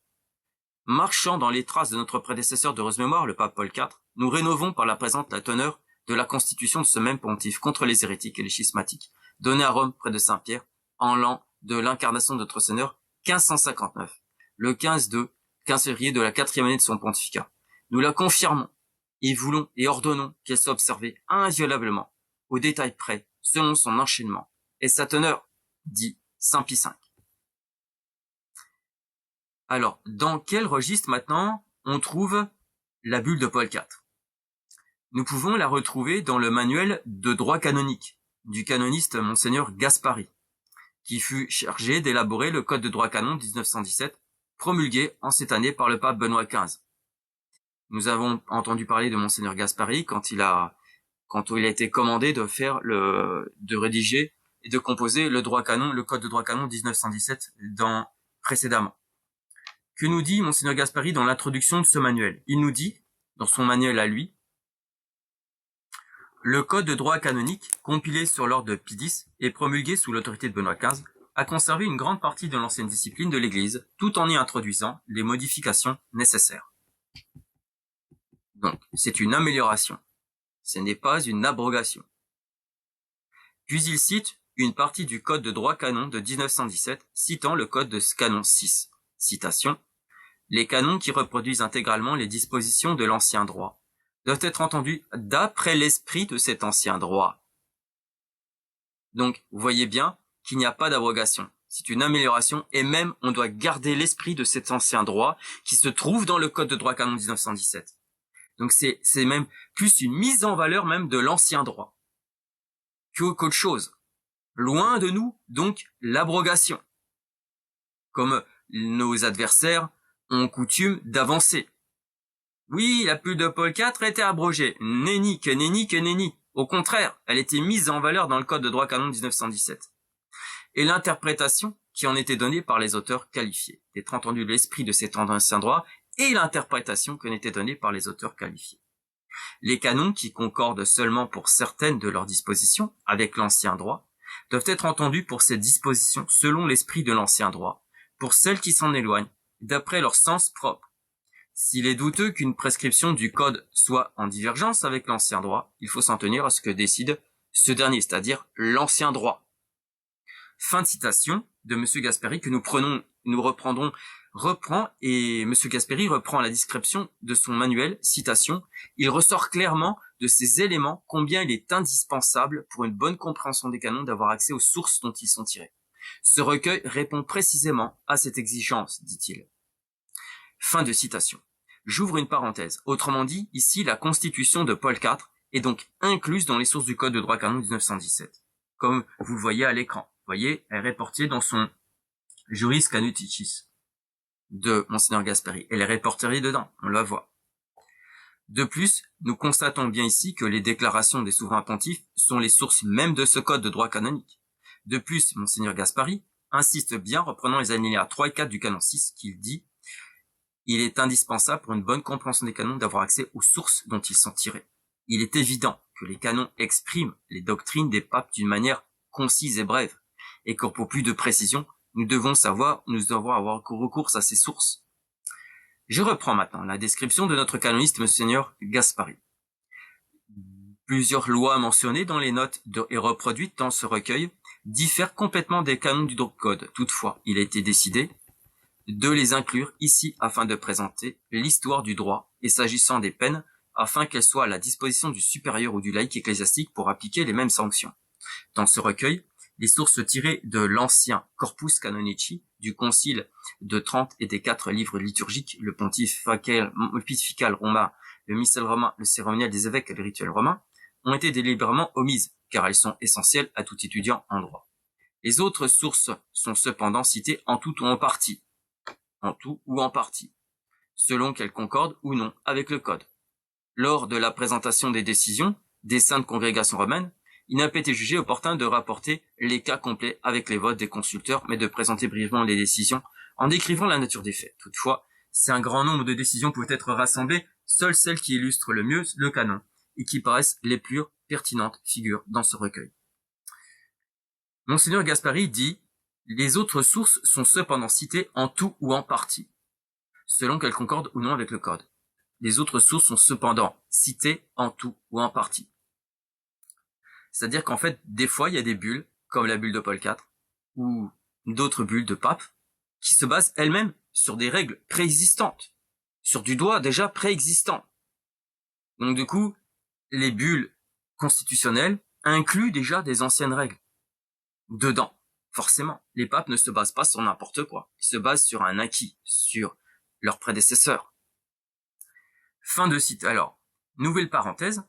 marchant dans les traces de notre prédécesseur d'heureuse mémoire, le pape Paul IV, nous rénovons par la présente la teneur de la constitution de ce même pontife contre les hérétiques et les schismatiques, donnée à Rome près de Saint-Pierre, en l'an de l'incarnation de notre Seigneur, 1559, le 15 février de la 4e année de son pontificat. Nous la confirmons et voulons et ordonnons qu'elle soit observée inviolablement, au détail près, selon son enchaînement et sa teneur, dit Saint Pie V. Alors, dans quel registre maintenant on trouve la bulle de Paul IV? Nous pouvons la retrouver dans le manuel de droit canonique du canoniste Monseigneur Gaspari, qui fut chargé d'élaborer le code de droit canon de 1917, promulgué en cette année par le pape Benoît XV. Nous avons entendu parler de Monseigneur Gaspari quand il a été commandé de rédiger et de composer le code de droit canon 1917 précédemment. Que nous dit Monseigneur Gaspari dans l'introduction de ce manuel? Il nous dit, dans son manuel à lui, le code de droit canonique, compilé sur l'ordre de Pie X et promulgué sous l'autorité de Benoît XV, a conservé une grande partie de l'ancienne discipline de l'Église, tout en y introduisant les modifications nécessaires. Donc, c'est une amélioration. Ce n'est pas une abrogation. Puis il cite une partie du code de droit canon de 1917, citant le code de canon 6. Citation. Les canons qui reproduisent intégralement les dispositions de l'ancien droit doivent être entendus d'après l'esprit de cet ancien droit. Donc, vous voyez bien qu'il n'y a pas d'abrogation. C'est une amélioration et même on doit garder l'esprit de cet ancien droit qui se trouve dans le code de droit canon 1917. Donc c'est même plus une mise en valeur même de l'ancien droit qu'autre chose. Loin de nous, donc, l'abrogation. Comme nos adversaires ont coutume d'avancer. Oui, la bulle de Paul IV a été abrogée. Nenni, que nenni, que nenni. Au contraire, elle était mise en valeur dans le code de droit canon 1917. Et l'interprétation qui en était donnée par les auteurs qualifiés, d'être entendu l'esprit de cet ancien droit et l'interprétation qui en était donnée par les auteurs qualifiés. Les canons qui concordent seulement pour certaines de leurs dispositions avec l'ancien droit doivent être entendus pour ces dispositions selon l'esprit de l'ancien droit, pour celles qui s'en éloignent, d'après leur sens propre. S'il est douteux qu'une prescription du code soit en divergence avec l'ancien droit, il faut s'en tenir à ce que décide ce dernier, c'est-à-dire l'ancien droit. Fin de citation de M. Gaspari que reprend et M. Gaspari reprend la description de son manuel, citation, il ressort clairement de ces éléments combien il est indispensable pour une bonne compréhension des canons d'avoir accès aux sources dont ils sont tirés. Ce recueil répond précisément à cette exigence, dit-il. Fin de citation. J'ouvre une parenthèse. Autrement dit, ici, la constitution de Paul IV est donc incluse dans les sources du code de droit canon 1917. Comme vous le voyez à l'écran. Vous voyez, elle est réportée dans son Juris Canonicis de Monseigneur Gaspari. Elle est répertoriée dedans, on la voit. De plus, nous constatons bien ici que les déclarations des souverains pontifes sont les sources mêmes de ce code de droit canonique. De plus, Monseigneur Gaspari insiste bien, reprenant les alinéas 3 et 4 du canon 6, qu'il dit « Il est indispensable pour une bonne compréhension des canons d'avoir accès aux sources dont ils sont tirés. Il est évident que les canons expriment les doctrines des papes d'une manière concise et brève, et que pour plus de précision, nous devons avoir recours à ces sources. » Je reprends maintenant la description de notre canoniste Monseigneur Gaspari. Plusieurs lois mentionnées dans les notes et reproduites dans ce recueil diffèrent complètement des canons du code. Toutefois, il a été décidé de les inclure ici afin de présenter l'histoire du droit et s'agissant des peines afin qu'elles soient à la disposition du supérieur ou du laïc ecclésiastique pour appliquer les mêmes sanctions. Dans ce recueil, les sources tirées de l'ancien Corpus Canonici, du Concile de Trente et des 4 livres liturgiques, le pontifical romain, le missel romain, le cérémonial des évêques et le rituel romain, ont été délibérément omises, car elles sont essentielles à tout étudiant en droit. Les autres sources sont cependant citées en tout ou en partie, selon qu'elles concordent ou non avec le code. Lors de la présentation des décisions des saintes congrégations romaines, il n'a pas été jugé opportun de rapporter les cas complets avec les votes des consulteurs, mais de présenter brièvement les décisions en décrivant la nature des faits. Toutefois, Si un grand nombre de décisions peuvent être rassemblées, seules celles qui illustrent le mieux le canon et qui paraissent les plus pertinentes figurent dans ce recueil. Monseigneur Gaspari dit « Les autres sources sont cependant citées en tout ou en partie, selon qu'elles concordent ou non avec le code. Les autres sources sont cependant citées en tout ou en partie. » C'est-à-dire qu'en fait, des fois, il y a des bulles, comme la bulle de Paul IV, ou d'autres bulles de pape, qui se basent elles-mêmes sur des règles préexistantes, sur du droit déjà préexistant. Donc du coup, les bulles constitutionnelles incluent déjà des anciennes règles dedans. Forcément, les papes ne se basent pas sur n'importe quoi. Ils se basent sur un acquis, sur leurs prédécesseurs. Fin de cite. Alors, nouvelle parenthèse.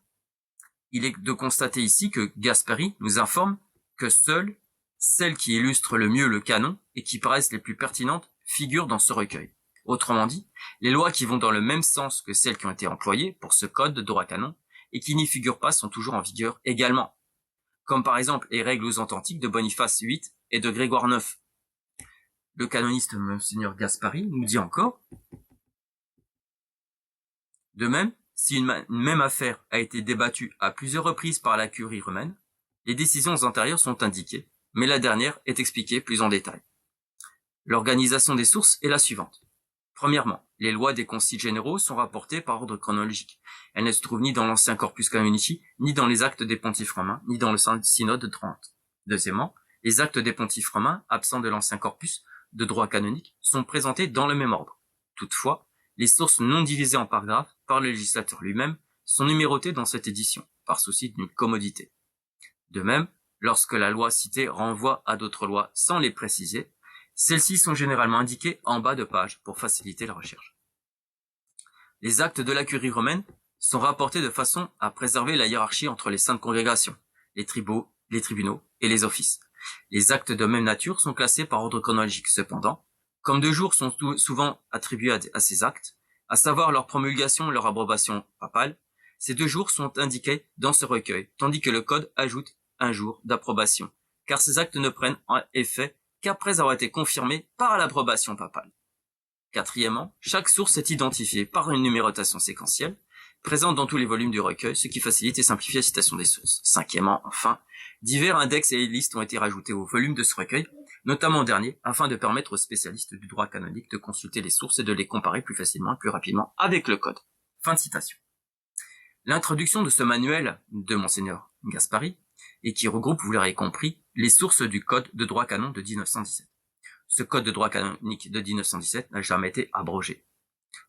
Il est de constater ici que Gaspari nous informe que seules celles qui illustrent le mieux le canon et qui paraissent les plus pertinentes figurent dans ce recueil. Autrement dit, les lois qui vont dans le même sens que celles qui ont été employées pour ce code de droit canon et qui n'y figurent pas sont toujours en vigueur également, comme par exemple les règles authentiques de Boniface VIII et de Grégoire IX. Le canoniste Monseigneur Gaspari nous dit encore, de même, si une même affaire a été débattue à plusieurs reprises par la curie romaine, les décisions antérieures sont indiquées, mais la dernière est expliquée plus en détail. L'organisation des sources est la suivante. Premièrement, les lois des conciles généraux sont rapportées par ordre chronologique. Elles ne se trouvent ni dans l'ancien corpus canonici, ni dans les actes des pontifes romains, ni dans le synode de Trente. Deuxièmement, les actes des pontifes romains, absents de l'ancien corpus de droit canonique, sont présentés dans le même ordre. Toutefois, les sources non divisées en paragraphes par le législateur lui-même sont numérotées dans cette édition, par souci d'une commodité. De même, lorsque la loi citée renvoie à d'autres lois sans les préciser, celles-ci sont généralement indiquées en bas de page pour faciliter la recherche. Les actes de la curie romaine sont rapportés de façon à préserver la hiérarchie entre les saintes congrégations, les tribunaux et les offices. Les actes de même nature sont classés par ordre chronologique. Cependant, comme 2 jours sont souvent attribués à ces actes, à savoir leur promulgation et leur approbation papale, ces 2 jours sont indiqués dans ce recueil, tandis que le code ajoute un jour d'approbation, car ces actes ne prennent en effet qu'après avoir été confirmés par l'approbation papale. Quatrièmement, chaque source est identifiée par une numérotation séquentielle, présente dans tous les volumes du recueil, ce qui facilite et simplifie la citation des sources. Cinquièmement, enfin, divers index et listes ont été rajoutés au volume de ce recueil, notamment au dernier, afin de permettre aux spécialistes du droit canonique de consulter les sources et de les comparer plus facilement et plus rapidement avec le code. Fin de citation. L'introduction de ce manuel de Monseigneur Gaspari, et qui regroupe, vous l'aurez compris, les sources du code de droit canon de 1917. Ce code de droit canonique de 1917 n'a jamais été abrogé.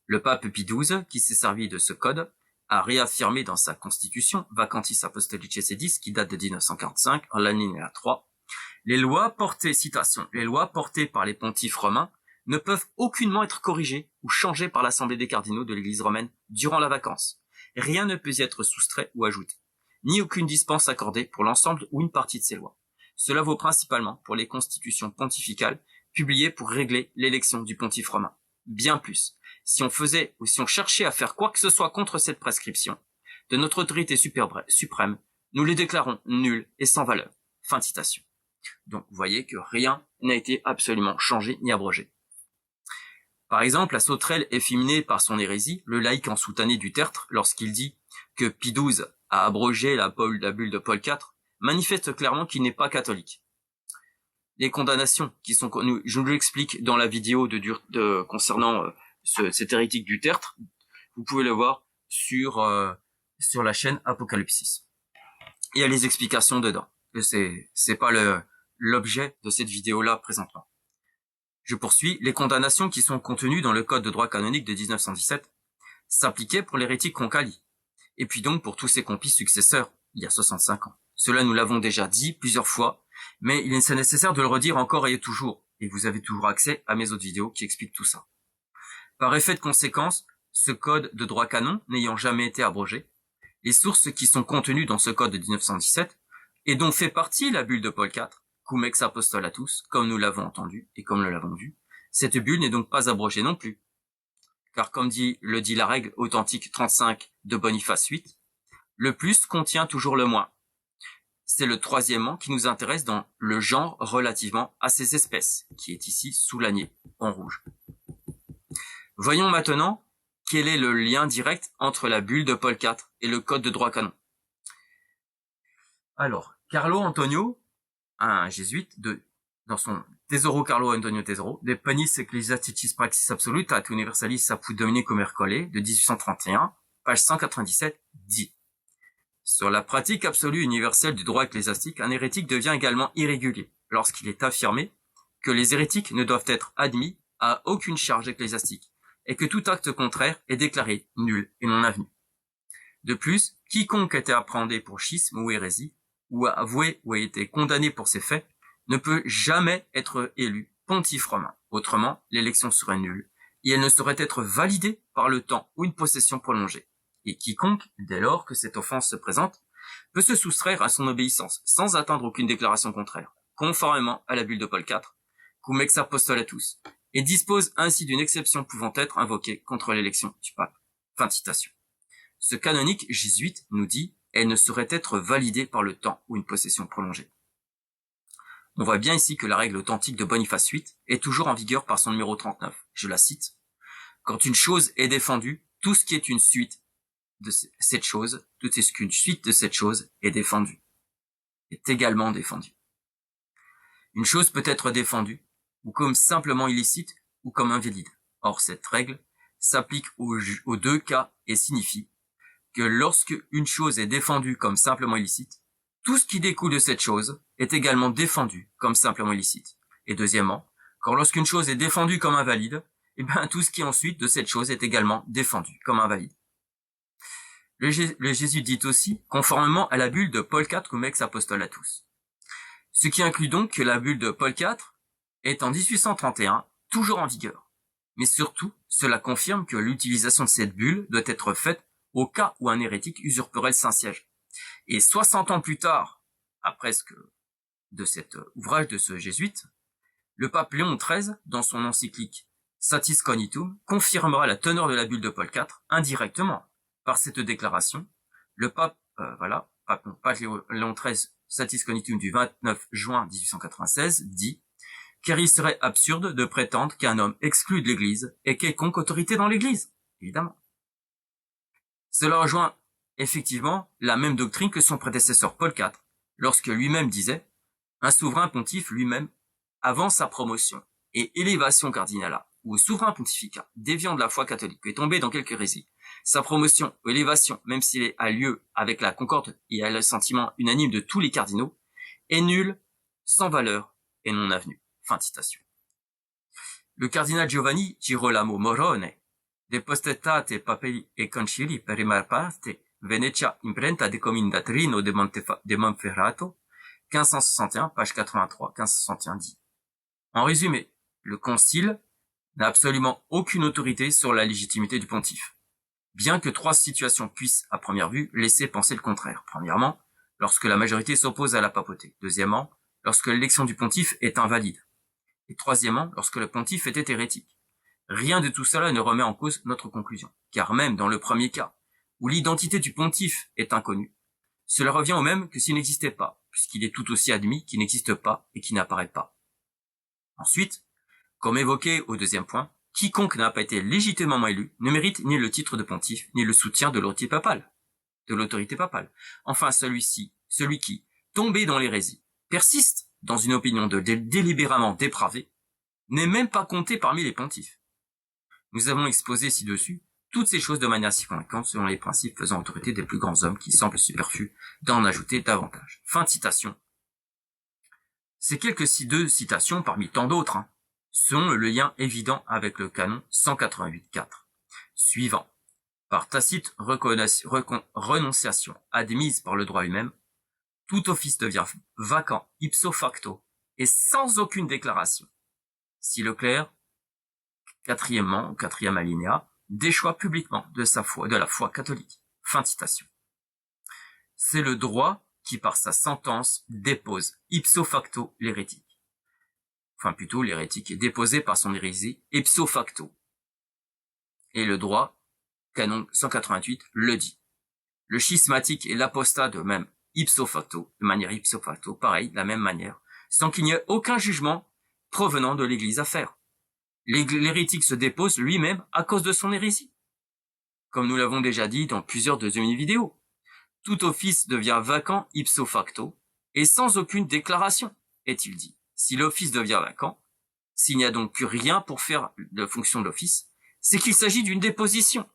Le pape Pie XII, qui s'est servi de ce code, a réaffirmé dans sa constitution Vacantis Apostolicae Sedis, qui date de 1945, en l'alinéa 3, les lois portées, citation, les lois portées par les pontifes romains ne peuvent aucunement être corrigées ou changées par l'Assemblée des cardinaux de l'Église romaine durant la vacance. Rien ne peut y être soustrait ou ajouté, ni aucune dispense accordée pour l'ensemble ou une partie de ces lois. Cela vaut principalement pour les constitutions pontificales publiées pour régler l'élection du pontife romain. Bien plus, si on cherchait à faire quoi que ce soit contre cette prescription de notre autorité suprême, nous les déclarons nuls et sans valeur. Fin de citation. Donc vous voyez que rien n'a été absolument changé ni abrogé. Par exemple, la sauterelle efféminée par son hérésie, le laïc en soutane du tertre, lorsqu'il dit que Pie XII a abrogé la bulle de Paul IV, manifeste clairement qu'il n'est pas catholique. Les condamnations qui sont connues, je vous l'explique dans la vidéo concernant cette hérétique du tertre, vous pouvez le voir sur la chaîne Apocalypsis. Il y a les explications dedans. C'est pas l'objet de cette vidéo-là présentement. Je poursuis. Les condamnations qui sont contenues dans le Code de droit canonique de 1917 s'appliquaient pour l'hérétique Concali, et puis donc pour tous ses compis successeurs, il y a 65 ans. Cela nous l'avons déjà dit plusieurs fois, mais il est nécessaire de le redire encore et toujours, et vous avez toujours accès à mes autres vidéos qui expliquent tout ça. Par effet de conséquence, ce code de droit canon n'ayant jamais été abrogé, les sources qui sont contenues dans ce code de 1917, et dont fait partie la bulle de Paul IV, cum ex apostolatus, comme nous l'avons entendu et comme nous l'avons vu, cette bulle n'est donc pas abrogée non plus. Car comme le dit la règle authentique 35 de Boniface VIII, le plus contient toujours le moins. C'est le troisièmement qui nous intéresse dans le genre relativement à ces espèces, qui est ici souligné en rouge. Voyons maintenant quel est le lien direct entre la bulle de Paul IV et le code de droit canon. Alors, Carlo Antonio, un jésuite, dans son Tesoro Carlo Antonio Tesoro, De Penis Ecclesiasticis Praxis Absoluta et Universalis apud Dominico Mercole, de 1831, page 197, dit: sur la pratique absolue universelle du droit ecclésiastique, un hérétique devient également irrégulier lorsqu'il est affirmé que les hérétiques ne doivent être admis à aucune charge ecclésiastique et que tout acte contraire est déclaré nul et non avenu. De plus, quiconque a été appréhendé pour schisme ou hérésie, ou a avoué ou a été condamné pour ces faits, ne peut jamais être élu pontife romain. Autrement, l'élection serait nulle et elle ne saurait être validée par le temps ou une possession prolongée. Et quiconque, dès lors que cette offense se présente, peut se soustraire à son obéissance sans attendre aucune déclaration contraire, conformément à la bulle de Paul IV, cum ex apostolatus, et dispose ainsi d'une exception pouvant être invoquée contre l'élection du pape. Fin de citation. Ce canonique jésuite nous dit: elle ne saurait être validée par le temps ou une possession prolongée. On voit bien ici que la règle authentique de Boniface VIII est toujours en vigueur par son numéro 39. Je la cite: quand une chose est défendue, tout ce qui est une suite de cette chose, tout ce qu'une suite de cette chose est défendue, est également défendue. Une chose peut être défendue, ou comme simplement illicite, ou comme invalide. Or, cette règle s'applique aux deux cas et signifie que lorsque une chose est défendue comme simplement illicite, tout ce qui découle de cette chose est également défendu comme simplement illicite. Et deuxièmement, quand lorsqu'une chose est défendue comme invalide, tout ce qui ensuite de cette chose est également défendu comme invalide. Le Jésus dit aussi, conformément à la bulle de Paul IV cum ex apostolatus. Ce qui inclut donc que la bulle de Paul IV est en 1831 toujours en vigueur. Mais surtout, cela confirme que l'utilisation de cette bulle doit être faite au cas où un hérétique usurperait le Saint-Siège. Et 60 ans plus tard, après de cet ouvrage de ce jésuite, le pape Léon XIII, dans son encyclique Satis Cognitum, confirmera la teneur de la bulle de Paul IV indirectement. Par cette déclaration, le pape Léon XIII, Satis Cognitum du 29 juin 1896, dit car il serait absurde de prétendre qu'un homme exclu de l'Église ait quelconque autorité dans l'Église, évidemment. Cela rejoint effectivement la même doctrine que son prédécesseur Paul IV, lorsque lui-même disait « Un souverain pontife lui-même, avant sa promotion et élévation cardinala ou souverain pontificat, déviant de la foi catholique et tombé dans quelque hérésie, sa promotion ou élévation, même s'il a lieu avec la concorde et à l'assentiment unanime de tous les cardinaux, est nul, sans valeur et non avenu. » Fin de citation. Le cardinal Giovanni Girolamo Morone, de Postetate Papeli e Concili per rimar parte Venetia imprenta de Comendatrino de Monferrato, 1561, page 83, 1561 dit. En résumé, le concile n'a absolument aucune autorité sur la légitimité du pontife, bien que trois situations puissent, à première vue, laisser penser le contraire. Premièrement, lorsque la majorité s'oppose à la papauté. Deuxièmement, lorsque l'élection du pontife est invalide. Et troisièmement, lorsque le pontife était hérétique. Rien de tout cela ne remet en cause notre conclusion, car même dans le premier cas, où l'identité du pontife est inconnue, cela revient au même que s'il n'existait pas, puisqu'il est tout aussi admis qu'il n'existe pas et qu'il n'apparaît pas. Ensuite, comme évoqué au deuxième point, quiconque n'a pas été légitimement élu ne mérite ni le titre de pontife, ni le soutien de l'autorité papale. Enfin, celui qui, tombé dans l'hérésie, persiste dans une opinion délibérément dépravée, n'est même pas compté parmi les pontifes. Nous avons exposé ci-dessus toutes ces choses de manière si convaincante selon les principes faisant autorité des plus grands hommes qui semblent superflu d'en ajouter davantage. Fin de citation. Ces deux citations, parmi tant d'autres, sont le lien évident avec le canon 188.4. Suivant. Par tacite renonciation admise par le droit lui-même, tout office devient vacant ipso facto et sans aucune déclaration. Si le clerc, quatrième alinéa, déchoit publiquement de la foi catholique. Fin de citation. C'est le droit qui, par sa sentence, dépose ipso facto l'hérétique. Enfin, plutôt, l'hérétique est déposé par son hérésie ipso facto. Et le droit, canon 188, le dit. Le schismatique et l'apostat de même ipso facto, de manière ipso facto, pareil, de la même manière, sans qu'il n'y ait aucun jugement provenant de l'Église à faire. L'hérétique se dépose lui-même à cause de son hérésie. Comme nous l'avons déjà dit dans plusieurs de mes vidéos, tout office devient vacant ipso facto et sans aucune déclaration, est-il dit. Si l'office devient vacant, s'il n'y a donc plus rien pour faire la fonction de l'office, c'est qu'il s'agit d'une déposition.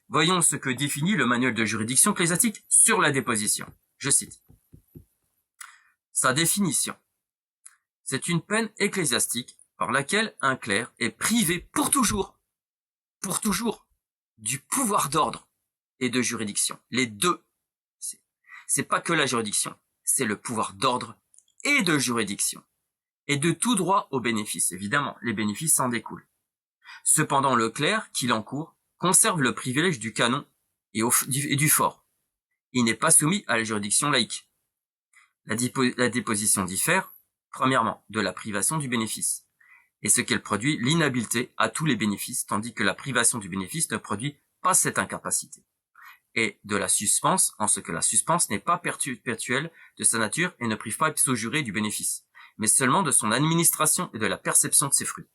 Voyons ce que définit le manuel de juridiction ecclésiastique sur la déposition. Je cite. Sa définition. C'est une peine ecclésiastique par laquelle un clerc est privé pour toujours, du pouvoir d'ordre et de juridiction. Les deux. C'est pas que la juridiction, c'est le pouvoir d'ordre et de juridiction. Et de tout droit aux bénéfices. Évidemment, les bénéfices s'en découlent. Cependant, le clerc, qui l'encourt, conserve le privilège du canon et du fort. Il n'est pas soumis à la juridiction laïque. La déposition diffère, premièrement, de la privation du bénéfice. Et ce qu'elle produit, l'inhabileté à tous les bénéfices, tandis que la privation du bénéfice ne produit pas cette incapacité. Et de la suspense, en ce que la suspense n'est pas perpétuelle de sa nature et ne prive pas ipso jure du bénéfice, mais seulement de son administration et de la perception de ses fruits.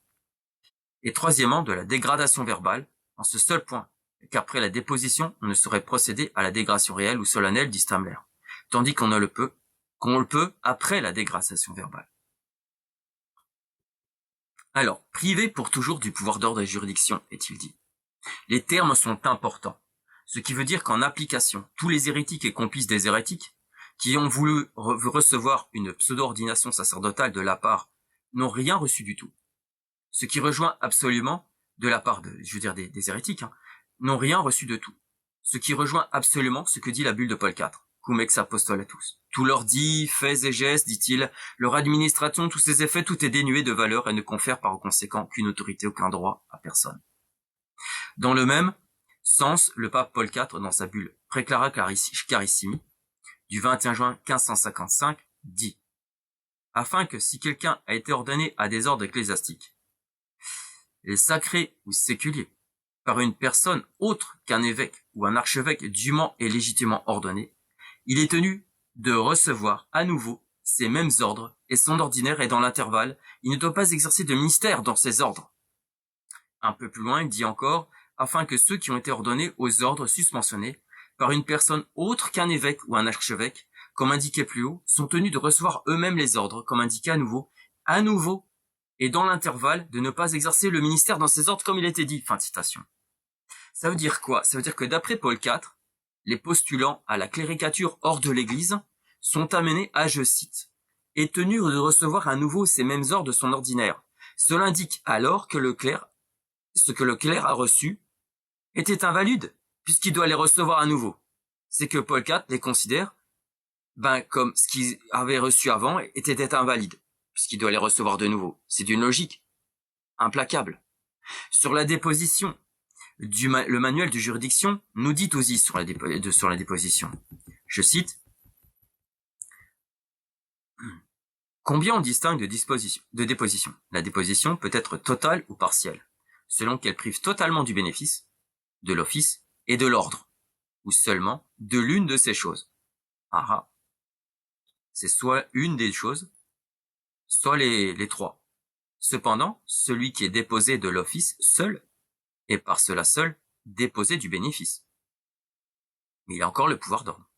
Et troisièmement, de la dégradation verbale, en ce seul point, qu'après la déposition, on ne saurait procéder à la dégradation réelle ou solennelle, dit Stamler, tandis qu'on le peut après la dégradation verbale. Alors, privé pour toujours du pouvoir d'ordre et de juridiction, est-il dit. Les termes sont importants, ce qui veut dire qu'en application, tous les hérétiques et complices des hérétiques, qui ont voulu recevoir une pseudo-ordination sacerdotale de la part, n'ont rien reçu du tout. Ce qui rejoint absolument, de la part des hérétiques, n'ont rien reçu de tout. Ce qui rejoint absolument ce que dit la bulle de Paul IV, cum ex apostolatus. Tout leur dit, faits et gestes, dit-il, leur administration, tous ses effets, tout est dénué de valeur et ne confère par conséquent aucune autorité, aucun droit à personne. Dans le même sens, le pape Paul IV, dans sa bulle Praeclara Carissimi, du 21 juin 1555, dit « Afin que si quelqu'un a été ordonné à des ordres ecclésiastiques, les sacrés ou séculiers, par une personne autre qu'un évêque ou un archevêque dûment et légitimement ordonné, il est tenu de recevoir à nouveau ces mêmes ordres et son ordinaire et dans l'intervalle, il ne doit pas exercer de ministère dans ces ordres. » Un peu plus loin, il dit encore « Afin que ceux qui ont été ordonnés aux ordres susmentionnés par une personne autre qu'un évêque ou un archevêque, comme indiqué plus haut, sont tenus de recevoir eux-mêmes les ordres, comme indiqué à nouveau, et dans l'intervalle, de ne pas exercer le ministère dans ces ordres comme il était dit. » Fin de citation. Ça veut dire quoi? Ça veut dire que d'après Paul IV, les postulants à la cléricature hors de l'Église sont amenés à, je cite, « est tenu de recevoir à nouveau ces mêmes ordres de son ordinaire. Cela indique alors que ce que le clerc a reçu était invalide, puisqu'il doit les recevoir à nouveau. » C'est que Paul IV les considère comme ce qu'ils avaient reçu avant était invalide, puisqu'il doit les recevoir de nouveau. C'est d'une logique implacable. Sur la déposition, le manuel de juridiction nous dit aussi sur la déposition. Je cite, « Combien on distingue de déposition? La déposition peut être totale ou partielle, selon qu'elle prive totalement du bénéfice, de l'office et de l'ordre, ou seulement de l'une de ces choses. » C'est soit une des choses, soit les trois. Cependant, celui qui est déposé de l'office seul est par cela seul déposé du bénéfice. Mais il a encore le pouvoir d'ordre.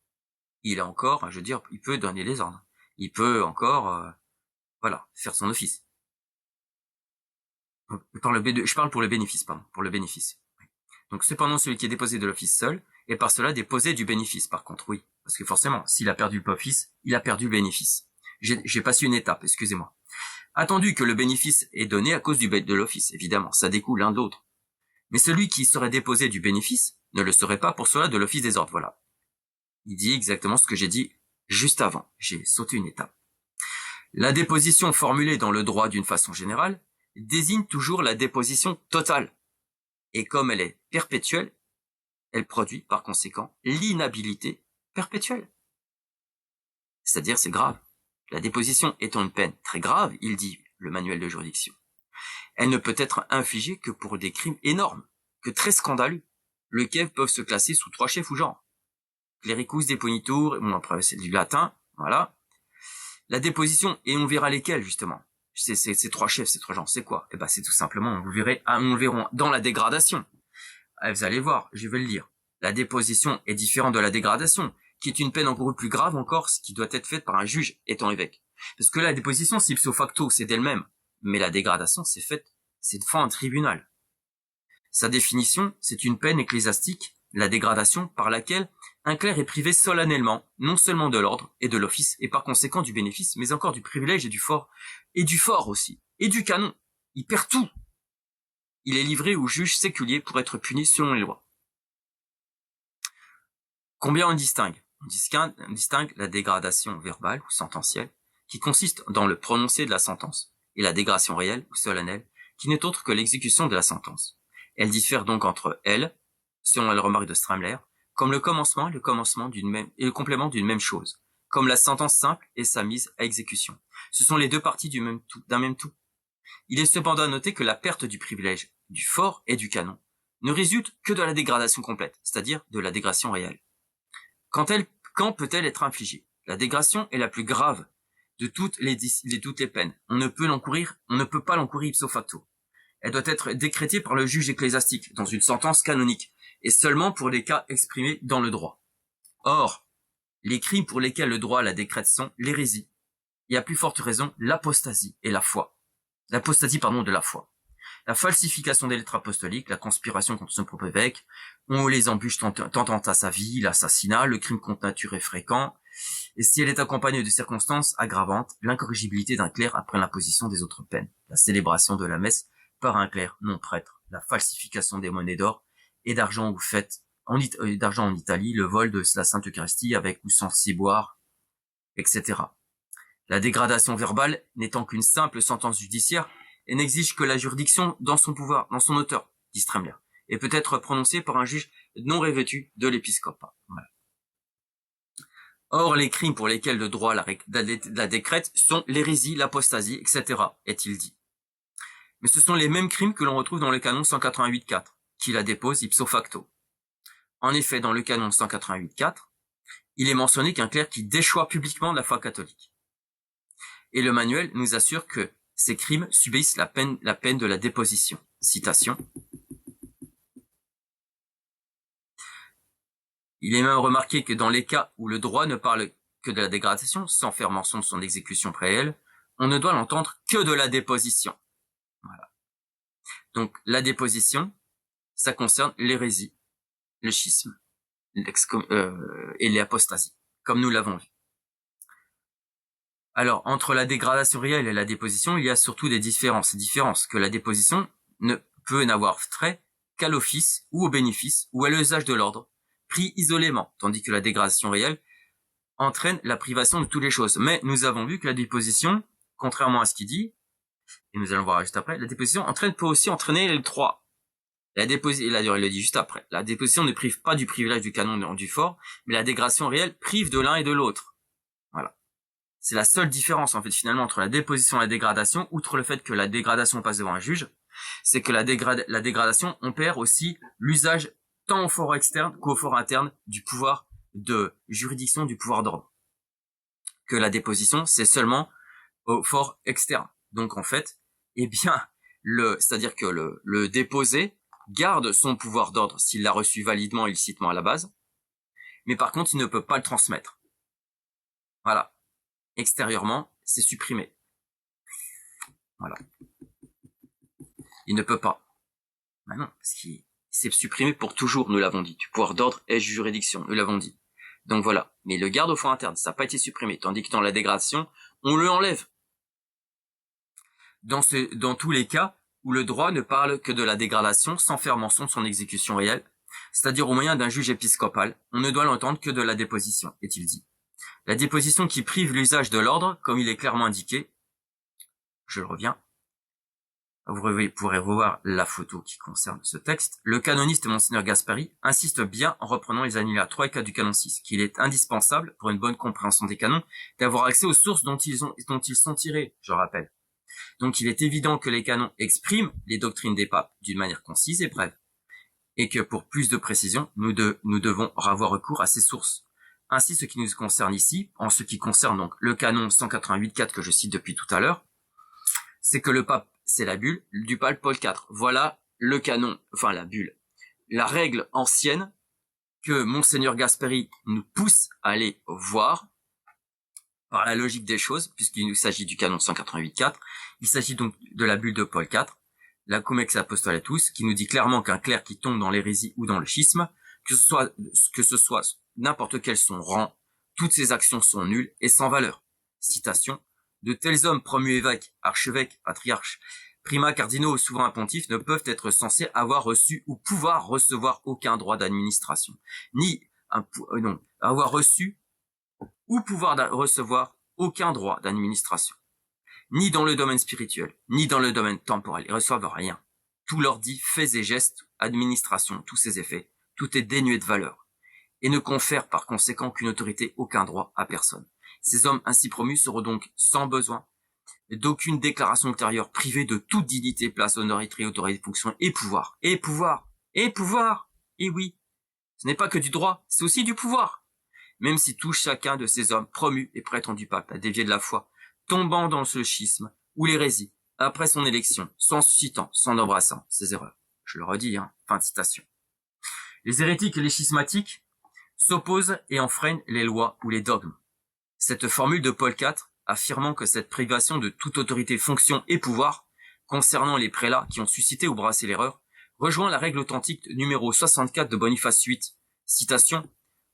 Il a encore, il peut donner les ordres. Il peut encore, faire son office. Je parle pour le bénéfice, pour le bénéfice. Donc, cependant, celui qui est déposé de l'office seul est par cela déposé du bénéfice, par contre, oui. Parce que forcément, s'il a perdu l'office, il a perdu le bénéfice. J'ai passé une étape, excusez-moi. Attendu que le bénéfice est donné à cause de l'office, évidemment, ça découle l'un de l'autre. Mais celui qui serait déposé du bénéfice ne le serait pas pour cela de l'office des ordres, voilà. Il dit exactement ce que j'ai dit juste avant. J'ai sauté une étape. La déposition formulée dans le droit d'une façon générale désigne toujours la déposition totale. Et comme elle est perpétuelle, elle produit par conséquent l'inhabilité perpétuelle. C'est-à-dire, c'est grave. La déposition étant une peine très grave, il dit le manuel de juridiction, elle ne peut être infligée que pour des crimes énormes, que très scandaleux, lesquels peuvent se classer sous 3 chefs ou genres. Clericus deponitur, après c'est du latin, voilà. La déposition, et on verra lesquels justement. Ces trois chefs, ces trois gens, c'est quoi? Eh ben, c'est tout simplement, on le verra dans la dégradation. Vous allez voir, je vais le lire. La déposition est différente de la dégradation, qui est une peine encore plus grave encore, ce qui doit être faite par un juge étant évêque. Parce que la déposition, c'est ipso facto, c'est d'elle-même. Mais la dégradation, c'est devant un tribunal. Sa définition, c'est une peine ecclésiastique, la dégradation, par laquelle un clerc est privé solennellement, non seulement de l'ordre et de l'office, et par conséquent du bénéfice, mais encore du privilège et du fort aussi, et du canon. Il perd tout. Il est livré au juge séculier pour être puni selon les lois. Combien on distingue? On distingue la dégradation verbale ou sententielle, qui consiste dans le prononcé de la sentence, et la dégradation réelle ou solennelle, qui n'est autre que l'exécution de la sentence. Elle diffère donc entre elles, selon la remarque de Stramler, comme le commencement et le complément d'une même chose, comme la sentence simple et sa mise à exécution. Ce sont les deux parties d'un même tout. Il est cependant à noter que la perte du privilège, du fort et du canon ne résulte que de la dégradation complète, c'est-à-dire de la dégradation réelle. Quand peut-elle être infligée? La dégradation est la plus grave de toutes les peines. On ne peut pas l'encourir ipso facto. Elle doit être décrétée par le juge ecclésiastique dans une sentence canonique, et seulement pour les cas exprimés dans le droit. Or, les crimes pour lesquels le droit la décrète sont l'hérésie, et à plus forte raison l'apostasie et la foi. L'apostasie, de la foi. La falsification des lettres apostoliques, la conspiration contre son propre évêque, ou les embûches tentant à sa vie, l'assassinat, le crime contre nature est fréquent, et si elle est accompagnée de circonstances aggravantes, l'incorrigibilité d'un clerc après l'imposition des autres peines, la célébration de la messe par un clerc non prêtre, la falsification des monnaies d'or et d'argent d'argent en Italie, le vol de la Sainte Eucharistie avec ou sans ciboire, etc. La dégradation verbale n'étant qu'une simple sentence judiciaire et n'exige que la juridiction dans son pouvoir, dans son auteur, dit Stremler, et peut être prononcée par un juge non revêtu de l'épiscopat. Voilà. Or, les crimes pour lesquels le droit la décrète sont l'hérésie, l'apostasie, etc., est-il dit. Mais ce sont les mêmes crimes que l'on retrouve dans le canon 188.4, qui la dépose ipso facto. En effet, dans le canon 188.4, il est mentionné qu'un clerc qui déchoit publiquement de la foi catholique. Et le manuel nous assure que ces crimes subissent la peine de la déposition. Citation. Il est même remarqué que dans les cas où le droit ne parle que de la dégradation, sans faire mention de son exécution réelle, on ne doit l'entendre que de la déposition. Voilà. Donc, la déposition, ça concerne l'hérésie, le schisme, et l'apostasie, comme nous l'avons vu. Alors, entre la dégradation réelle et la déposition, il y a surtout des différences. Différences que la déposition ne peut n'avoir trait qu'à l'office ou au bénéfice ou à l'usage de l'ordre, pris isolément, tandis que la dégradation réelle entraîne la privation de toutes les choses. Mais nous avons vu que la déposition, contrairement à ce qu'il dit, et nous allons voir juste après, la déposition peut aussi entraîner les trois. Il le dit juste après. La déposition ne prive pas du privilège du canon du fort, mais la dégradation réelle prive de l'un et de l'autre. Voilà. C'est la seule différence, en fait, finalement, entre la déposition et la dégradation, outre le fait que la dégradation passe devant un juge, c'est que la dégradation, on perd aussi l'usage tant au fort externe qu'au fort interne du pouvoir de juridiction, du pouvoir d'ordre. Que la déposition, c'est seulement au fort externe. Donc, en fait, eh bien, c'est-à-dire que le déposé garde son pouvoir d'ordre s'il l'a reçu validement et illicitement à la base, mais par contre, il ne peut pas le transmettre. Voilà. Extérieurement, c'est supprimé. Voilà. Il ne peut pas. Ben non, parce qu'il s'est supprimé pour toujours, nous l'avons dit. Du pouvoir d'ordre et juridiction, nous l'avons dit. Donc voilà. Mais il le garde au fond interne, ça n'a pas été supprimé. Tandis que dans la dégradation, on le enlève. Dans tous les cas où le droit ne parle que de la dégradation sans faire mention de son exécution réelle, c'est-à-dire au moyen d'un juge épiscopal, on ne doit l'entendre que de la déposition, est-il dit. La déposition qui prive l'usage de l'ordre, comme il est clairement indiqué, je le reviens, vous pourrez revoir la photo qui concerne ce texte, le canoniste Monseigneur Gaspari insiste bien en reprenant les alinéas 3 et 4 du canon 6, qu'il est indispensable, pour une bonne compréhension des canons, d'avoir accès aux sources dont ils sont tirés, je rappelle. Donc il est évident que les canons expriment les doctrines des papes d'une manière concise et brève, et que pour plus de précision, nous devons avoir recours à ces sources. Ainsi, ce qui nous concerne ici, en ce qui concerne donc le canon 188.4 que je cite depuis tout à l'heure, c'est que le pape, c'est la bulle du pape Paul IV. Voilà le canon, enfin la bulle. La règle ancienne que Monseigneur Gasperi nous pousse à aller voir par la logique des choses, puisqu'il s'agit du canon 188.4. Il s'agit donc de la bulle de Paul IV, la Comex Apostolatus, qui nous dit clairement qu'un clerc qui tombe dans l'hérésie ou dans le schisme, que ce soit n'importe quel son rang, toutes ses actions sont nulles et sans valeur. Citation. De tels hommes promus évêques, archevêques, patriarches, primats cardinaux ou souverains pontifes ne peuvent être censés avoir reçu ou pouvoir recevoir aucun droit d'administration, ni avoir reçu ou pouvoir recevoir aucun droit d'administration, ni dans le domaine spirituel, ni dans le domaine temporel. Ils reçoivent rien. Tout leur dit faits et gestes, administration, tous ces effets, tout est dénué de valeur, et ne confère par conséquent qu'une autorité, aucun droit à personne. Ces hommes ainsi promus seront donc sans besoin d'aucune déclaration ultérieure, privés de toute dignité, place, honorité, autorité, fonction et pouvoir. Et pouvoir. Et pouvoir. Et oui. Ce n'est pas que du droit, c'est aussi du pouvoir. Même si tout chacun de ces hommes promus et prêtres du pape a dévié de la foi, tombant dans ce schisme ou l'hérésie, après son élection, s'en suscitant, s'en embrassant ses erreurs. Je le redis, fin de citation. Les hérétiques et les schismatiques s'opposent et enfreignent les lois ou les dogmes. Cette formule de Paul IV, affirmant que cette privation de toute autorité, fonction et pouvoir, concernant les prélats qui ont suscité ou brassé l'erreur, rejoint la règle authentique numéro 64 de Boniface VIII. Citation.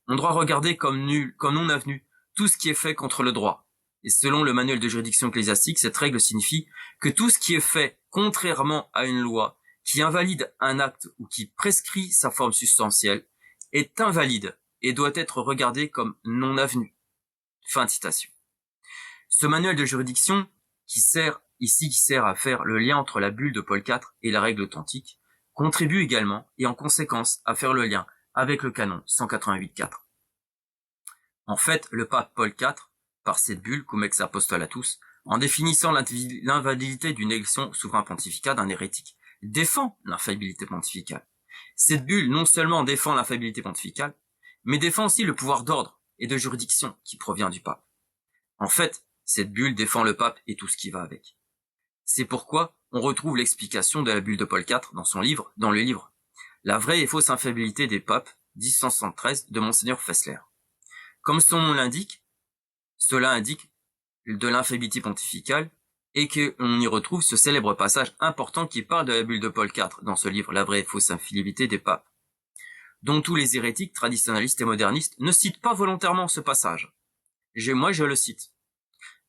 On doit regarder comme nul, comme non avenu, tout ce qui est fait contre le droit. Et selon le manuel de juridiction ecclésiastique, cette règle signifie que tout ce qui est fait contrairement à une loi, qui invalide un acte ou qui prescrit sa forme substantielle, est invalide et doit être regardé comme non avenu. Fin de citation. Ce manuel de juridiction, qui sert à faire le lien entre la bulle de Paul IV et la règle authentique, contribue également, et en conséquence, à faire le lien avec le canon 188.4. En fait, le pape Paul IV, par cette bulle, Comex Apostolatus, en définissant l'invalidité d'une élection souverain pontificat d'un hérétique, défend l'infaillibilité pontificale. Cette bulle non seulement défend l'infaillibilité pontificale, mais défend aussi le pouvoir d'ordre et de juridiction qui provient du pape. En fait, cette bulle défend le pape et tout ce qui va avec. C'est pourquoi on retrouve l'explication de la bulle de Paul IV dans le livre La vraie et fausse infaillibilité des papes, 1173, de Monseigneur Fessler. Comme son nom l'indique, cela indique de l'infaillibilité pontificale et qu'on y retrouve ce célèbre passage important qui parle de la bulle de Paul IV dans ce livre La vraie et fausse infaillibilité des papes, dont tous les hérétiques, traditionnalistes et modernistes ne citent pas volontairement ce passage. Moi, je le cite.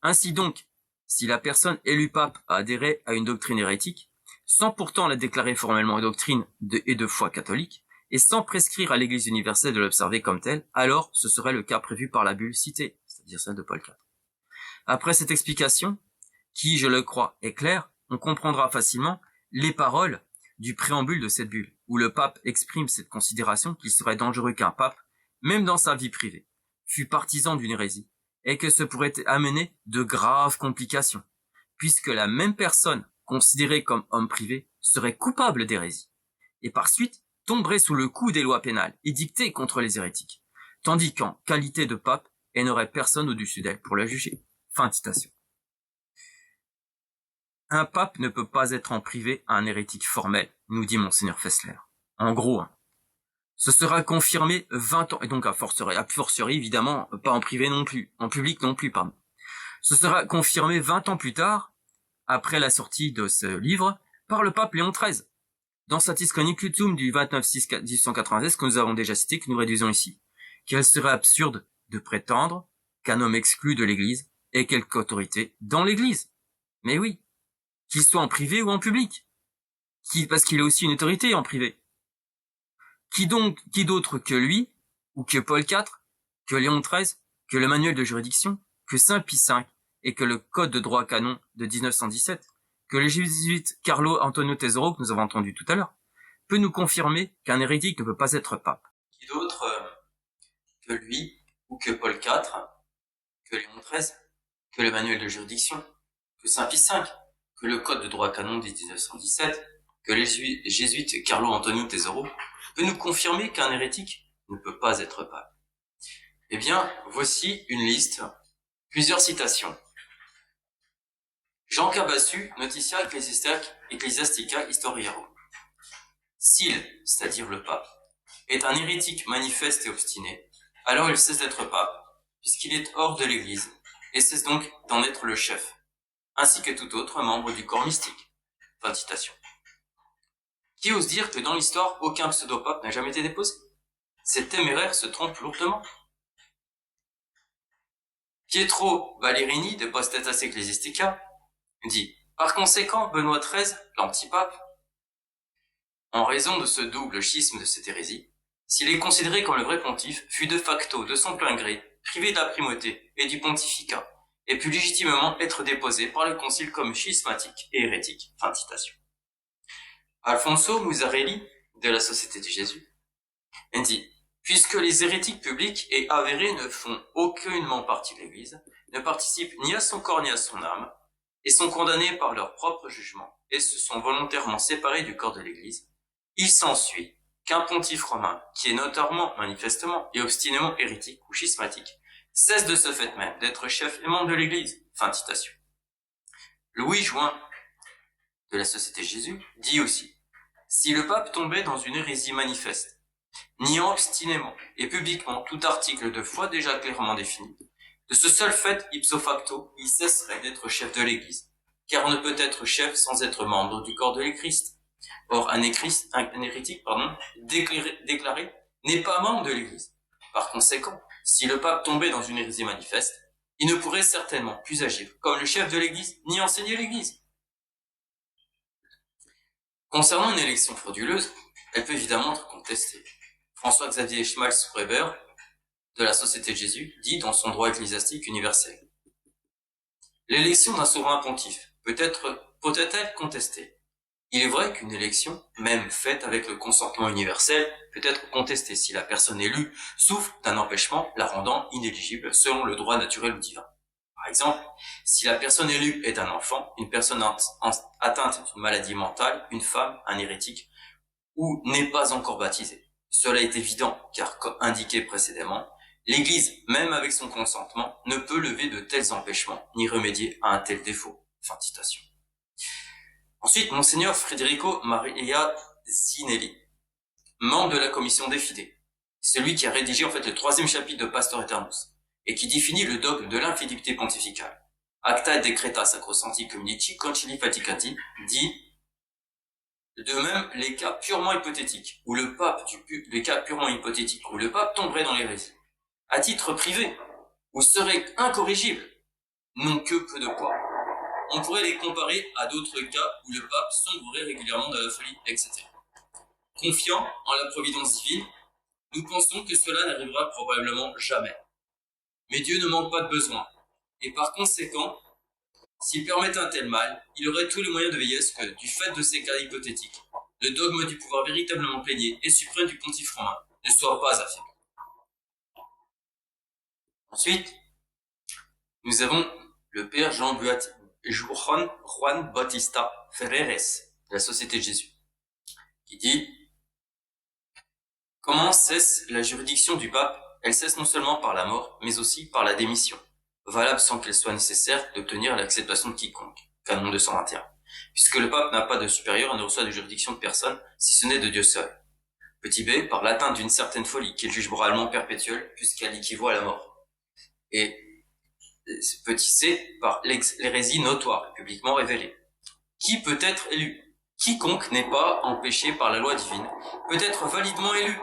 Ainsi donc, si la personne élue pape a adhéré à une doctrine hérétique, sans pourtant la déclarer formellement une doctrine et de foi catholique, et sans prescrire à l'Église universelle de l'observer comme telle, alors ce serait le cas prévu par la bulle citée, c'est-à-dire celle de Paul IV. Après cette explication, qui, je le crois, est claire, on comprendra facilement les paroles du préambule de cette bulle, où le pape exprime cette considération qu'il serait dangereux qu'un pape, même dans sa vie privée, fût partisan d'une hérésie, et que ce pourrait amener de graves complications, puisque la même personne, considérée comme homme privé, serait coupable d'hérésie, et par suite tomberait sous le coup des lois pénales édictées contre les hérétiques, tandis qu'en qualité de pape, elle n'aurait personne au-dessus d'elle pour la juger. Fin de citation. Un pape ne peut pas être en privé un hérétique formel, nous dit Monseigneur Fessler. En gros, ce sera confirmé 20 ans, et donc a fortiori évidemment, pas en privé non plus, en public non plus, pardon. Ce sera confirmé 20 ans plus tard, après la sortie de ce livre, par le pape Léon XIII, dans Satis Connicutum du 29/6/1896 que nous avons déjà cité, que nous réduisons ici, qu'il serait absurde de prétendre qu'un homme exclu de l'Église ait quelque autorité dans l'Église. Mais oui, qu'il soit en privé ou en public, parce qu'il a aussi une autorité en privé. Qui d'autre que lui, ou que Paul IV, que Léon XIII, que le manuel de juridiction, que Saint Pie V, et que le code de droit canon de 1917, que le jésuite Carlo Antonio Tesoro, que nous avons entendu tout à l'heure, peut nous confirmer qu'un hérétique ne peut pas être pape. Qui d'autre que lui, ou que Paul IV, que Léon XIII, que le manuel de juridiction, que Saint Pie V, que le code de droit canon de 1917, que les jésuites Carlo Antonio Tesoro, peut nous confirmer qu'un hérétique ne peut pas être pape. Eh bien, voici une liste, plusieurs citations. Jean Cabassu, Notitia Ecclesiastica Historiarum. S'il, c'est-à-dire le pape, est un hérétique manifeste et obstiné, alors il cesse d'être pape, puisqu'il est hors de l'Église, et cesse donc d'en être le chef, ainsi que tout autre membre du corps mystique. Fin de citation. Qui ose dire que dans l'histoire, aucun pseudo-pape n'a jamais été déposé? Ces téméraires se trompent lourdement. Pietro Valerini de Postetas Ecclesiastica dit « Par conséquent, Benoît XIII, l'antipape, en raison de ce double schisme de cette hérésie, s'il est considéré comme le vrai pontife, fut de facto, de son plein gré, privé de la primauté et du pontificat, et put légitimement être déposé par le concile comme schismatique et hérétique. » Fin de citation. Alfonso Musarelli, de la Société de Jésus, dit « Puisque les hérétiques publics et avérés ne font aucunement partie de l'Église, ne participent ni à son corps ni à son âme, et sont condamnés par leur propre jugement, et se sont volontairement séparés du corps de l'Église, il s'ensuit qu'un pontife romain, qui est notoirement, manifestement et obstinément hérétique ou schismatique, cesse de ce fait même d'être chef et membre de l'Église. » Fin de citation. Louis Join, de la Société de Jésus, dit aussi « Si le pape tombait dans une hérésie manifeste, niant obstinément et publiquement tout article de foi déjà clairement défini, de ce seul fait, ipso facto, il cesserait d'être chef de l'Église, car on ne peut être chef sans être membre du corps de l'Église. Or, un hérétique déclaré n'est pas membre de l'Église. Par conséquent, si le pape tombait dans une hérésie manifeste, il ne pourrait certainement plus agir comme le chef de l'Église, ni enseigner l'Église. Concernant une élection frauduleuse, elle peut évidemment être contestée. François-Xavier Schmalz-Weber, de la Société de Jésus, dit dans son droit ecclésiastique universel. L'élection d'un souverain pontife peut-elle contestée? Il est vrai qu'une élection, même faite avec le consentement universel, peut être contestée si la personne élue souffre d'un empêchement la rendant inéligible selon le droit naturel ou divin. Par exemple, si la personne élue est un enfant, une personne atteinte d'une maladie mentale, une femme, un hérétique, ou n'est pas encore baptisée. Cela est évident, car comme indiqué précédemment, l'Église, même avec son consentement, ne peut lever de tels empêchements, ni remédier à un tel défaut. Fin de citation. Ensuite, Monseigneur Federico Maria Zinelli, membre de la commission des fidèles, celui qui a rédigé en fait le 3e chapitre de Pastor Eternus, et qui définit le dogme de l'infidélité pontificale. Acta et Decreta Sacrosancti Community Concili Vaticani dit de même les cas purement hypothétiques où le pape tomberait dans l'hérésie, à titre privé, ou serait incorrigible, n'ont que peu de poids. On pourrait les comparer à d'autres cas où le pape sombrerait régulièrement dans la folie, etc. Confiant en la providence divine, nous pensons que cela n'arrivera probablement jamais. Mais Dieu ne manque pas de besoin, et par conséquent, s'il permettait un tel mal, il aurait tous les moyens de veiller à ce que, du fait de ces cas hypothétiques, le dogme du pouvoir véritablement plénier et suprême du pontife romain ne soit pas affaibli. Ensuite, nous avons le père Juan Bautista Ferreres, de la Société de Jésus, qui dit « Comment cesse la juridiction du pape? Elle cesse non seulement par la mort, mais aussi par la démission, valable sans qu'il soit nécessaire d'obtenir l'acceptation de quiconque. » Canon 221. Puisque le pape n'a pas de supérieur et ne reçoit de juridiction de personne, si ce n'est de Dieu seul. Petit b, par l'atteinte d'une certaine folie, qu'il juge moralement perpétuelle, puisqu'elle équivaut à la mort. Et petit c, par l'hérésie notoire, publiquement révélée. Qui peut être élu? Quiconque n'est pas empêché par la loi divine peut être validement élu.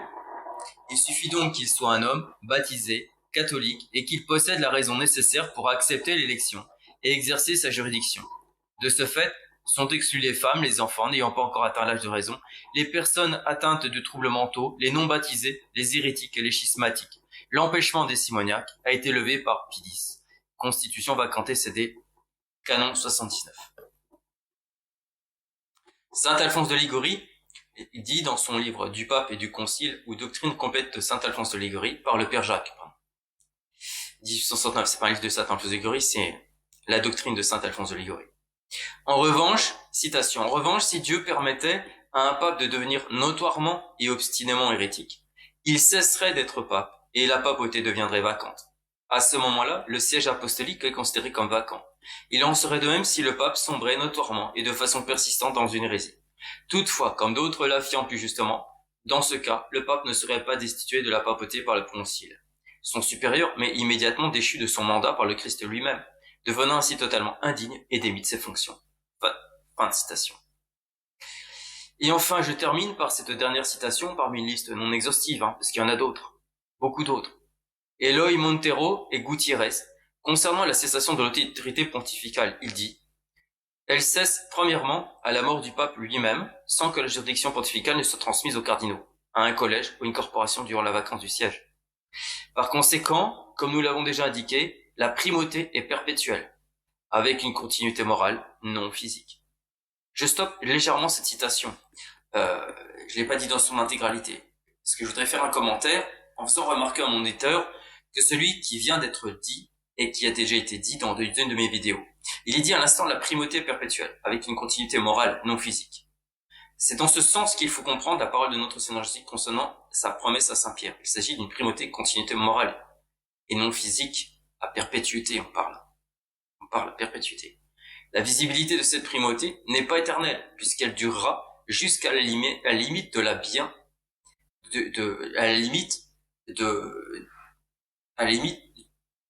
Il suffit donc qu'il soit un homme, baptisé, catholique, et qu'il possède la raison nécessaire pour accepter l'élection et exercer sa juridiction. De ce fait, sont exclus les femmes, les enfants n'ayant pas encore atteint l'âge de raison, les personnes atteintes de troubles mentaux, les non-baptisés, les hérétiques et les schismatiques. L'empêchement des simoniaques a été levé par Pie X. Constitution vacantée cédée, canon 79. Saint Alphonse de Liguori dit dans son livre Du pape et du concile ou doctrine complète de Saint Alphonse de Liguori par le père Jacques. 1869, c'est pas un livre de Saint Alphonse de Liguori, c'est la doctrine de Saint Alphonse de Liguori. En revanche, citation, en revanche, si Dieu permettait à un pape de devenir notoirement et obstinément hérétique, il cesserait d'être pape et la papauté deviendrait vacante. À ce moment-là, le siège apostolique est considéré comme vacant Il en serait de même si le pape sombrait notoirement et de façon persistante dans une hérésie. Toutefois, comme d'autres l'affirment plus justement, dans ce cas, le pape ne serait pas destitué de la papauté par le concile. Son supérieur, mais immédiatement déchu de son mandat par le Christ lui-même, devenant ainsi totalement indigne et démis de ses fonctions. Fin de citation. Et enfin, je termine par cette dernière citation parmi une liste non exhaustive, parce qu'il y en a d'autres, beaucoup d'autres. Eloy Montero et Gutiérrez, concernant la cessation de l'autorité pontificale, il dit « Elle cesse premièrement à la mort du pape lui-même, sans que la juridiction pontificale ne soit transmise aux cardinaux, à un collège ou une corporation durant la vacance du siège. Par conséquent, comme nous l'avons déjà indiqué, la primauté est perpétuelle, avec une continuité morale, non physique. » Je stoppe légèrement cette citation. Je l'ai pas dit dans son intégralité. Parce que je voudrais faire un commentaire en faisant remarquer à mon éditeur que celui qui vient d'être dit et qui a déjà été dit dans une de mes vidéos. Il est dit à l'instant la primauté perpétuelle, avec une continuité morale non physique. C'est dans ce sens qu'il faut comprendre la parole de notre Seigneur Jésus concernant sa promesse à Saint-Pierre. Il s'agit d'une primauté, continuité morale et non physique à perpétuité, on parle. On parle à perpétuité. La visibilité de cette primauté n'est pas éternelle, puisqu'elle durera jusqu'à la limite de la bien, à la limite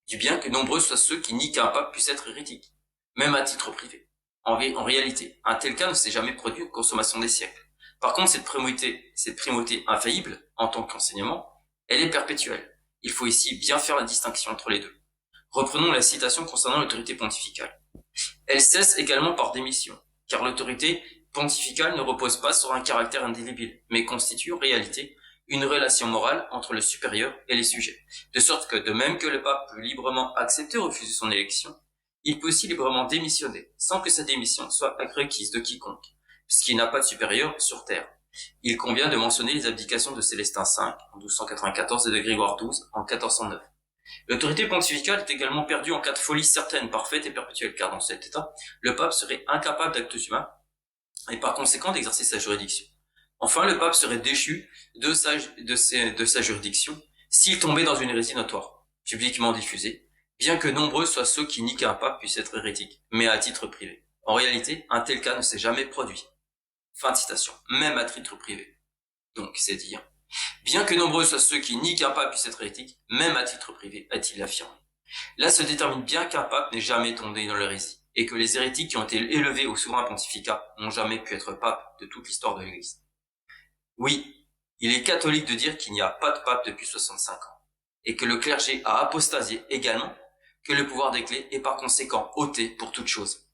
du bien que nombreux soient ceux qui nient qu'un pape puisse être hérétique, même à titre privé. En réalité, un tel cas ne s'est jamais produit aux consommations des siècles. Par contre, cette primauté infaillible, en tant qu'enseignement, elle est perpétuelle. Il faut ici bien faire la distinction entre les deux. Reprenons la citation concernant l'autorité pontificale. Elle cesse également par démission, car l'autorité pontificale ne repose pas sur un caractère indélébile, mais constitue en réalité une relation morale entre le supérieur et les sujets. De sorte que, de même que le pape peut librement accepter ou refuser son élection, il peut aussi librement démissionner, sans que sa démission soit requise de quiconque, puisqu'il n'a pas de supérieur sur terre. Il convient de mentionner les abdications de Célestin V en 1294 et de Grégoire XII en 1409. L'autorité pontificale est également perdue en cas de folie certaine, parfaite et perpétuelle, car dans cet état, le pape serait incapable d'actes humains et par conséquent d'exercer sa juridiction. Enfin, le pape serait déchu de sa juridiction s'il tombait dans une hérésie notoire, publiquement diffusée, bien que nombreux soient ceux qui nient qu'un pape puisse être hérétique, mais à titre privé. En réalité, un tel cas ne s'est jamais produit. Fin de citation. Même à titre privé. Donc, c'est dire, bien que nombreux soient ceux qui nient qu'un pape puisse être hérétique, même à titre privé, a-t-il affirmé. Là se détermine bien qu'un pape n'est jamais tombé dans l'hérésie, et que les hérétiques qui ont été élevés au souverain pontificat n'ont jamais pu être papes de toute l'histoire de l'Église. Oui, il est catholique de dire qu'il n'y a pas de pape depuis 65 ans, et que le clergé a apostasié également, que le pouvoir des clés est par conséquent ôté pour toute chose.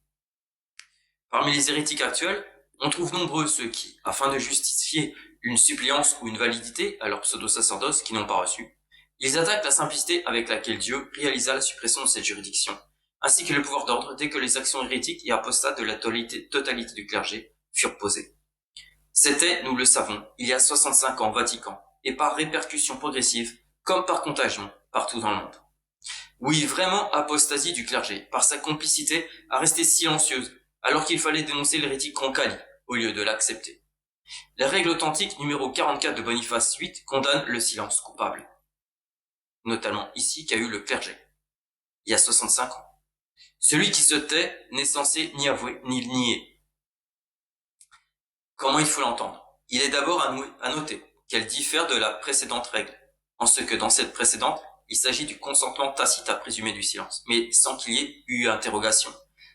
Parmi les hérétiques actuels, on trouve nombreux ceux qui, afin de justifier une suppléance ou une validité à leur pseudo-sacerdoce qui n'ont pas reçu, ils attaquent la simplicité avec laquelle Dieu réalisa la suppression de cette juridiction, ainsi que le pouvoir d'ordre dès que les actions hérétiques et apostates de la totalité du clergé furent posées. C'était, nous le savons, il y a 65 ans au Vatican, et par répercussion progressive, comme par contagion, partout dans le monde. Oui, vraiment apostasie du clergé, par sa complicité à rester silencieuse, alors qu'il fallait dénoncer l'hérétique Roncalli, au lieu de l'accepter. La règle authentique numéro 44 de Boniface VIII condamne le silence coupable. Notamment ici qu'a eu le clergé, il y a 65 ans. Celui qui se tait n'est censé ni avouer ni nier. Comment il faut l'entendre? Il est d'abord à noter qu'elle diffère de la précédente règle, en ce que dans cette précédente, il s'agit du consentement tacite à présumer du silence, mais sans qu'il y ait eu interrogation,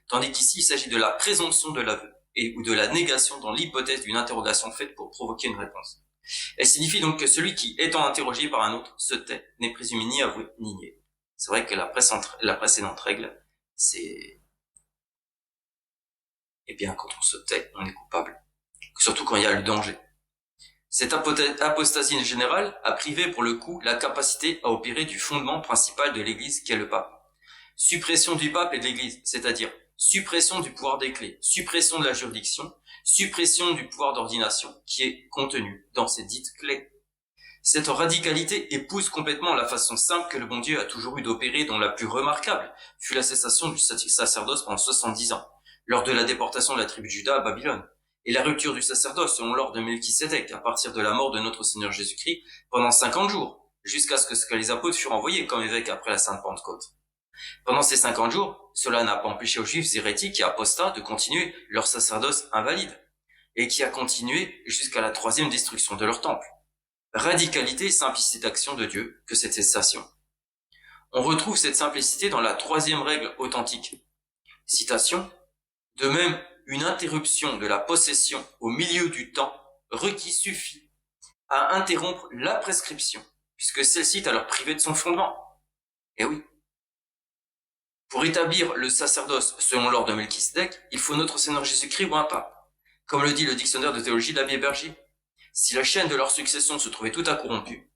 tandis qu'ici il s'agit de la présomption de l'aveu, ou de la négation dans l'hypothèse d'une interrogation faite pour provoquer une réponse. Elle signifie donc que celui qui, étant interrogé par un autre, se tait, n'est présumé ni avoué ni nié. C'est vrai que la précédente règle, c'est... Eh bien, quand on se tait, on est coupable. Surtout quand il y a le danger. Cette apostasie générale a privé pour le coup la capacité à opérer du fondement principal de l'Église qu'est le pape. Suppression du pape et de l'Église, c'est-à-dire suppression du pouvoir des clés, suppression de la juridiction, suppression du pouvoir d'ordination qui est contenu dans ces dites clés. Cette radicalité épouse complètement la façon simple que le bon Dieu a toujours eu d'opérer, dont la plus remarquable fut la cessation du sacerdoce pendant 70 ans, lors de la déportation de la tribu de Juda à Babylone, et la rupture du sacerdoce selon l'ordre de Melchisédek à partir de la mort de notre Seigneur Jésus-Christ pendant 50 jours, jusqu'à ce que les apôtres furent envoyés comme évêques après la Sainte Pentecôte. Pendant ces 50 jours, cela n'a pas empêché aux Juifs hérétiques et apostats de continuer leur sacerdoce invalide, et qui a continué jusqu'à la 3e destruction de leur temple. Radicalité et simplicité d'action de Dieu que cette cessation. On retrouve cette simplicité dans la 3e règle authentique. Citation. De même, une interruption de la possession au milieu du temps requis suffit à interrompre la prescription, puisque celle-ci est alors privée de son fondement. Eh oui. Pour établir le sacerdoce selon l'ordre de Melchisédek, il faut notre Seigneur Jésus-Christ ou un pape. Comme le dit le dictionnaire de théologie de l'abbé Berger, si la chaîne de leur succession se trouvait tout à coup rompue,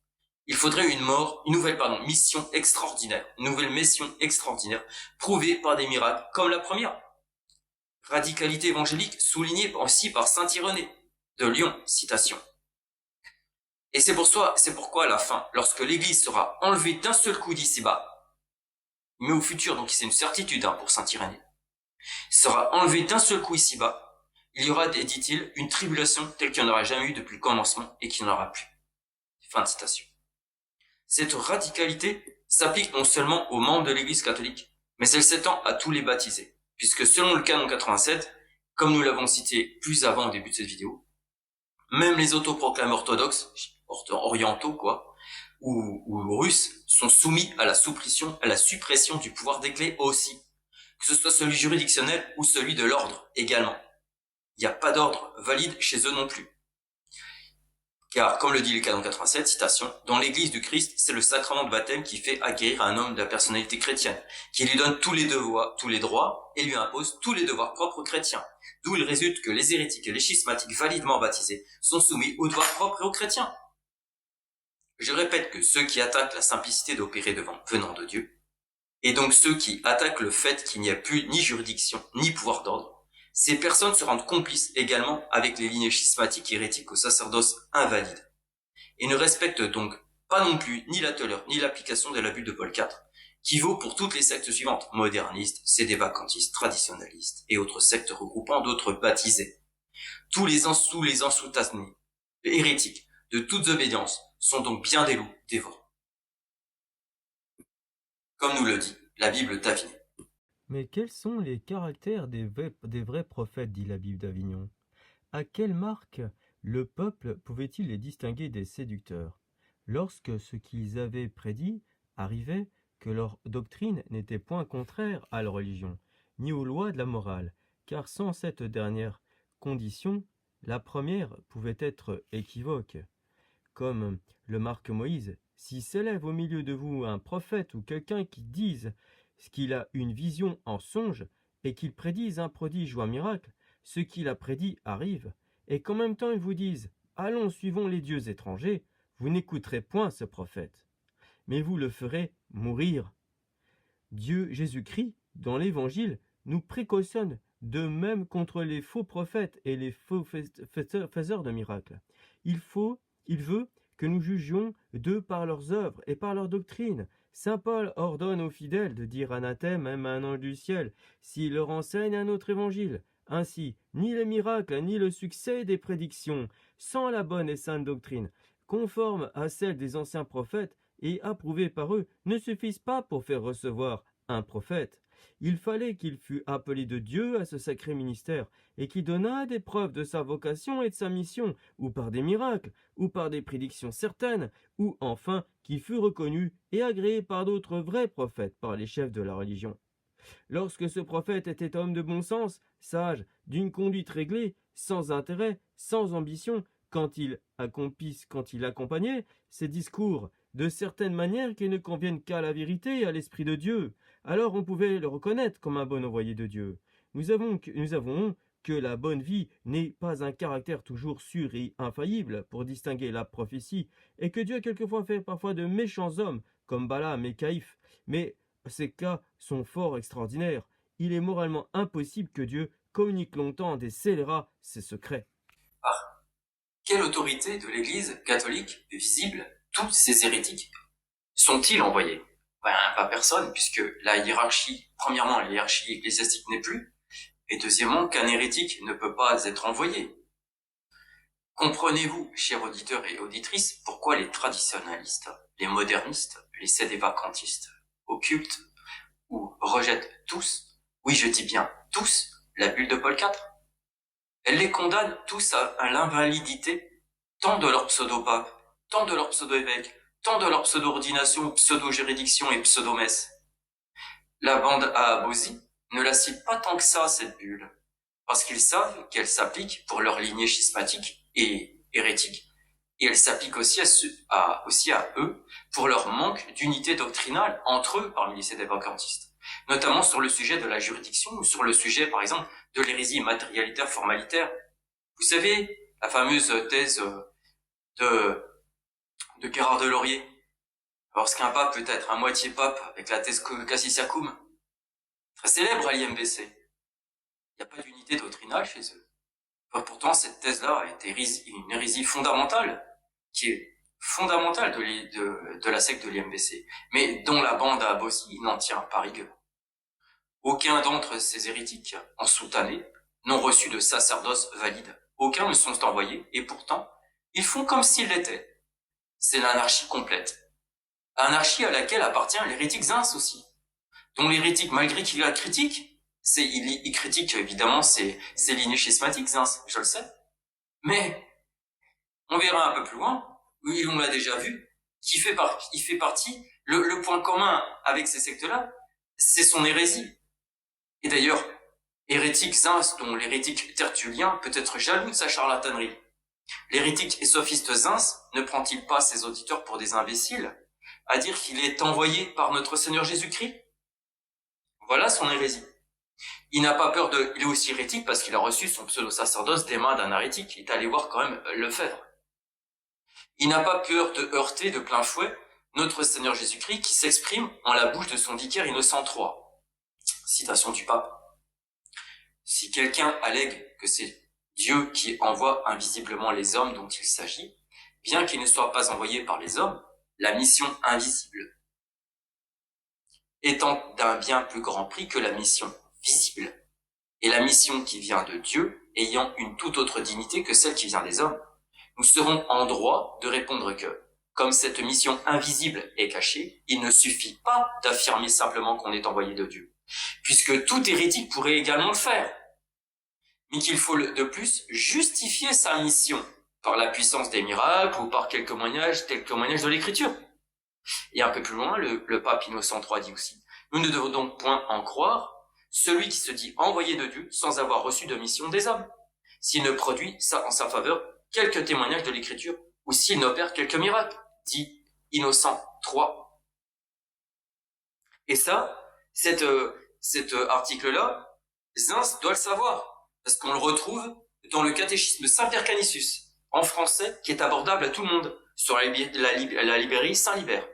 il faudrait une nouvelle mission extraordinaire, une nouvelle mission extraordinaire, prouvée par des miracles comme la première. Radicalité évangélique soulignée aussi par saint Irénée de Lyon, citation. Et c'est pourquoi à la fin, lorsque l'Église sera enlevée d'un seul coup d'ici-bas, mais au futur, donc c'est une certitude pour saint Irénée, sera enlevée d'un seul coup ici-bas, il y aura, dit-il, une tribulation telle qu'il n'y en aura jamais eu depuis le commencement et qu'il n'y en aura plus. Fin de citation. Cette radicalité s'applique non seulement aux membres de l'Église catholique, mais elle s'étend à tous les baptisés, puisque selon le canon 87, comme nous l'avons cité plus avant au début de cette vidéo, même les autoproclamés orthodoxes, orientaux ou russes, sont soumis à la suppression du pouvoir des clés aussi, que ce soit celui juridictionnel ou celui de l'ordre également. Il n'y a pas d'ordre valide chez eux non plus. Car, comme le dit le canon 87, citation, dans l'Église du Christ, c'est le sacrement de baptême qui fait acquérir à un homme de la personnalité chrétienne, qui lui donne tous les droits, et lui impose tous les devoirs propres aux chrétiens. D'où il résulte que les hérétiques et les schismatiques validement baptisés sont soumis aux devoirs propres et aux chrétiens. Je répète que ceux qui attaquent la simplicité d'opérer venant de Dieu, et donc ceux qui attaquent le fait qu'il n'y a plus ni juridiction, ni pouvoir d'ordre, ces personnes se rendent complices également avec les lignées schismatiques et hérétiques au sacerdoce invalide, et ne respectent donc pas non plus ni la teneur ni l'application de la bulle de Paul IV, qui vaut pour toutes les sectes suivantes, modernistes, sédévacantistes, traditionalistes et autres sectes regroupant d'autres baptisés. Tous les ensoutanés hérétiques de toutes obédiences sont donc bien des loups dévorants. Comme nous le dit la Bible d'Avignon. Mais quels sont les caractères des vrais prophètes, dit la Bible d'Avignon? À quelle marque le peuple pouvait-il les distinguer des séducteurs? Lorsque ce qu'ils avaient prédit arrivait, que leur doctrine n'était point contraire à la religion, ni aux lois de la morale, car sans cette dernière condition, la première pouvait être équivoque. Comme le marque Moïse, si s'élève au milieu de vous un prophète ou quelqu'un qui dise qu'il a une vision en songe et qu'il prédise un prodige ou un miracle, ce qu'il a prédit arrive, et qu'en même temps ils vous disent « Allons, suivons les dieux étrangers », vous n'écouterez point ce prophète, mais vous le ferez mourir. Dieu Jésus-Christ, dans l'Évangile, nous précautionne de même contre les faux prophètes et les faux faiseurs de miracles. Il veut que nous jugions d'eux par leurs œuvres et par leur doctrine. Saint Paul ordonne aux fidèles de dire anathème même à un ange du ciel, s'il leur enseigne un autre évangile. Ainsi, ni les miracles, ni le succès des prédictions, sans la bonne et sainte doctrine, conforme à celle des anciens prophètes et approuvée par eux, ne suffisent pas pour faire recevoir un prophète. Il fallait qu'il fût appelé de Dieu à ce sacré ministère, et qu'il donnât des preuves de sa vocation et de sa mission, ou par des miracles, ou par des prédictions certaines, ou enfin qu'il fût reconnu et agréé par d'autres vrais prophètes, par les chefs de la religion. Lorsque ce prophète était homme de bon sens, sage, d'une conduite réglée, sans intérêt, sans ambition, quand il accompagnait ses discours de certaines manières qui ne conviennent qu'à la vérité et à l'Esprit de Dieu, alors on pouvait le reconnaître comme un bon envoyé de Dieu. Nous avons que la bonne vie n'est pas un caractère toujours sûr et infaillible pour distinguer la prophétie, et que Dieu a quelquefois fait parfois de méchants hommes, comme Balaam et Caïphe, mais ces cas sont fort extraordinaires. Il est moralement impossible que Dieu communique longtemps des scélérats ses secrets. Quelle autorité de l'Église catholique visible tous ces hérétiques sont-ils envoyés? Pas personne, puisque la hiérarchie, premièrement, la hiérarchie ecclésiastique n'est plus, et deuxièmement, qu'un hérétique ne peut pas être envoyé. Comprenez-vous, chers auditeurs et auditrices, pourquoi les traditionalistes, les modernistes, les sédévacantistes, occultes ou rejettent tous, oui je dis bien tous, la bulle de Paul IV. Elle les condamne tous à l'invalidité, tant de leur pseudo-pape, tant de leur pseudo-évêque, tant de leur pseudo-ordination, pseudo-juridiction et pseudo-messe. La bande à Abosi ne la cite pas tant que ça, cette bulle, parce qu'ils savent qu'elle s'applique pour leur lignée schismatique et hérétique, et elle s'applique aussi à eux pour leur manque d'unité doctrinale entre eux parmi les sédévacantistes, notamment sur le sujet de la juridiction ou sur le sujet, par exemple, de l'hérésie matérialitaire formalitaire. Vous savez, la fameuse thèse de Gérard de Laurier, lorsqu'un pape peut être à moitié pape avec la thèse Cassis Iacum, très célèbre à l'IMVC. Il n'y a pas d'unité doctrinale chez eux. Enfin, pourtant, cette thèse-là est une hérésie fondamentale, qui est fondamentale de la secte de l'IMVC, mais dont la bande à Abosi n'en tient pas rigueur. Aucun d'entre ces hérétiques, en soutannés, n'ont reçu de sacerdoce valide. Aucun ne sont envoyés, et pourtant, ils font comme s'ils l'étaient. C'est l'anarchie complète. Anarchie à laquelle appartient l'hérétique Zins aussi, dont l'hérétique, malgré qu'il la critique, il critique évidemment ses lignées schismatiques, Zins, je le sais, mais on verra un peu plus loin, oui, on l'a déjà vu, il fait partie, le point commun avec ces sectes-là, c'est son hérésie. Et d'ailleurs, hérétique Zins, dont l'hérétique Tertullien peut être jaloux de sa charlatanerie. L'hérétique et sophiste Zins ne prend-il pas ses auditeurs pour des imbéciles à dire qu'il est envoyé par notre Seigneur Jésus-Christ? Voilà son hérésie. Il n'a pas peur il est aussi hérétique parce qu'il a reçu son pseudo-sacerdoce des mains d'un hérétique. Il est allé voir quand même Lefebvre. Il n'a pas peur de heurter de plein fouet notre Seigneur Jésus-Christ qui s'exprime en la bouche de son vicaire Innocent III. Citation du pape. Si quelqu'un allègue que c'est Dieu qui envoie invisiblement les hommes dont il s'agit, bien qu'il ne soit pas envoyé par les hommes, la mission invisible étant d'un bien plus grand prix que la mission visible, et la mission qui vient de Dieu ayant une toute autre dignité que celle qui vient des hommes, nous serons en droit de répondre que, comme cette mission invisible est cachée, il ne suffit pas d'affirmer simplement qu'on est envoyé de Dieu, puisque tout hérétique pourrait également le faire, mais qu'il faut de plus justifier sa mission par la puissance des miracles ou par quelques témoignages de l'Écriture. Et un peu plus loin, le pape Innocent III dit aussi, nous ne devons donc point en croire celui qui se dit envoyé de Dieu sans avoir reçu de mission des hommes, s'il ne produit ça en sa faveur quelques témoignages de l'Écriture ou s'il n'opère quelques miracles, dit Innocent III. Et ça, cet article-là, Zins doit le savoir, parce qu'on le retrouve dans le catéchisme Saint-Pierre Canisius, en français, qui est abordable à tout le monde, sur la librairie Saint-Libert.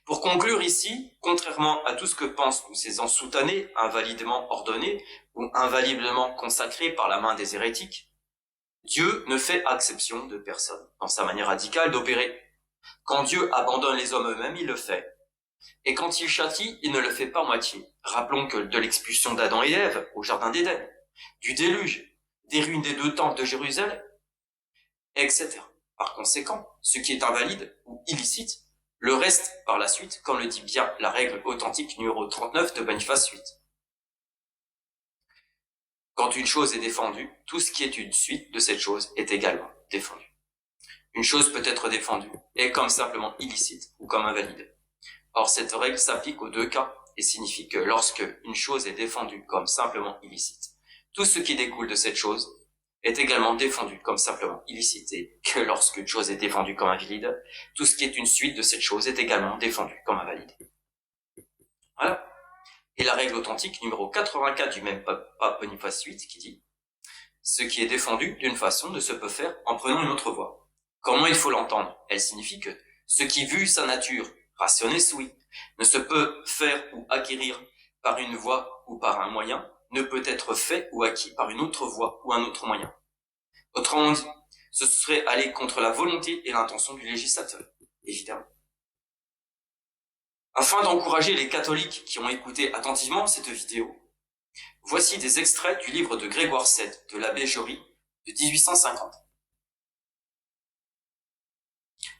Pour conclure ici, contrairement à tout ce que pensent tous ces ensoutanés, invalidement ordonnés ou invalidement consacrés par la main des hérétiques, Dieu ne fait exception de personne dans sa manière radicale d'opérer. Quand Dieu abandonne les hommes eux-mêmes, il le fait. Et quand il châtie, il ne le fait pas moitié. Rappelons que de l'expulsion d'Adam et Ève au jardin d'Éden, du déluge, des ruines des 2 temples de Jérusalem, etc. Par conséquent, ce qui est invalide ou illicite, le reste par la suite, comme le dit bien la règle authentique numéro 39 de Boniface VIII. Quand une chose est défendue, tout ce qui est une suite de cette chose est également défendu. Une chose peut être défendue et comme simplement illicite ou comme invalide. Or, cette règle s'applique aux 2 cas et signifie que lorsque une chose est défendue comme simplement illicite, tout ce qui découle de cette chose est également défendu comme simplement illicite et que lorsqu'une chose est défendue comme invalide, tout ce qui est une suite de cette chose est également défendu comme invalide. Voilà. Et la règle authentique numéro 84 du même pape Boniface VIII qui dit « Ce qui est défendu d'une façon ne se peut faire en prenant une autre voie. » Comment il faut l'entendre? Elle signifie que ce qui, vu sa nature, rationné oui, ne se peut faire ou acquérir par une voie ou par un moyen, ne peut être fait ou acquis par une autre voie ou un autre moyen. Autrement dit, ce serait aller contre la volonté et l'intention du législateur, évidemment. Afin d'encourager les catholiques qui ont écouté attentivement cette vidéo, voici des extraits du livre de Grégoire VII de l'abbé Jory de 1850.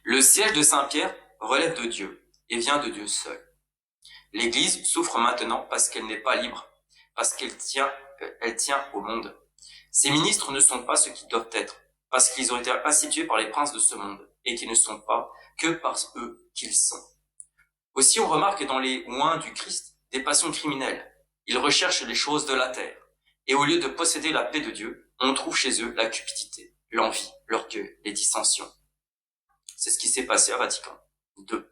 Le siège de Saint-Pierre relève de Dieu et vient de Dieu seul. L'Église souffre maintenant parce qu'elle n'est pas libre, parce elle tient au monde. Ses ministres ne sont pas ce qu'ils doivent être, parce qu'ils ont été institués par les princes de ce monde, et qu'ils ne sont pas que par eux qu'ils sont. Aussi on remarque dans les oints du Christ des passions criminelles. Ils recherchent les choses de la terre, et au lieu de posséder la paix de Dieu, on trouve chez eux la cupidité, l'envie, l'orgueil, les dissensions. C'est ce qui s'est passé à Vatican II.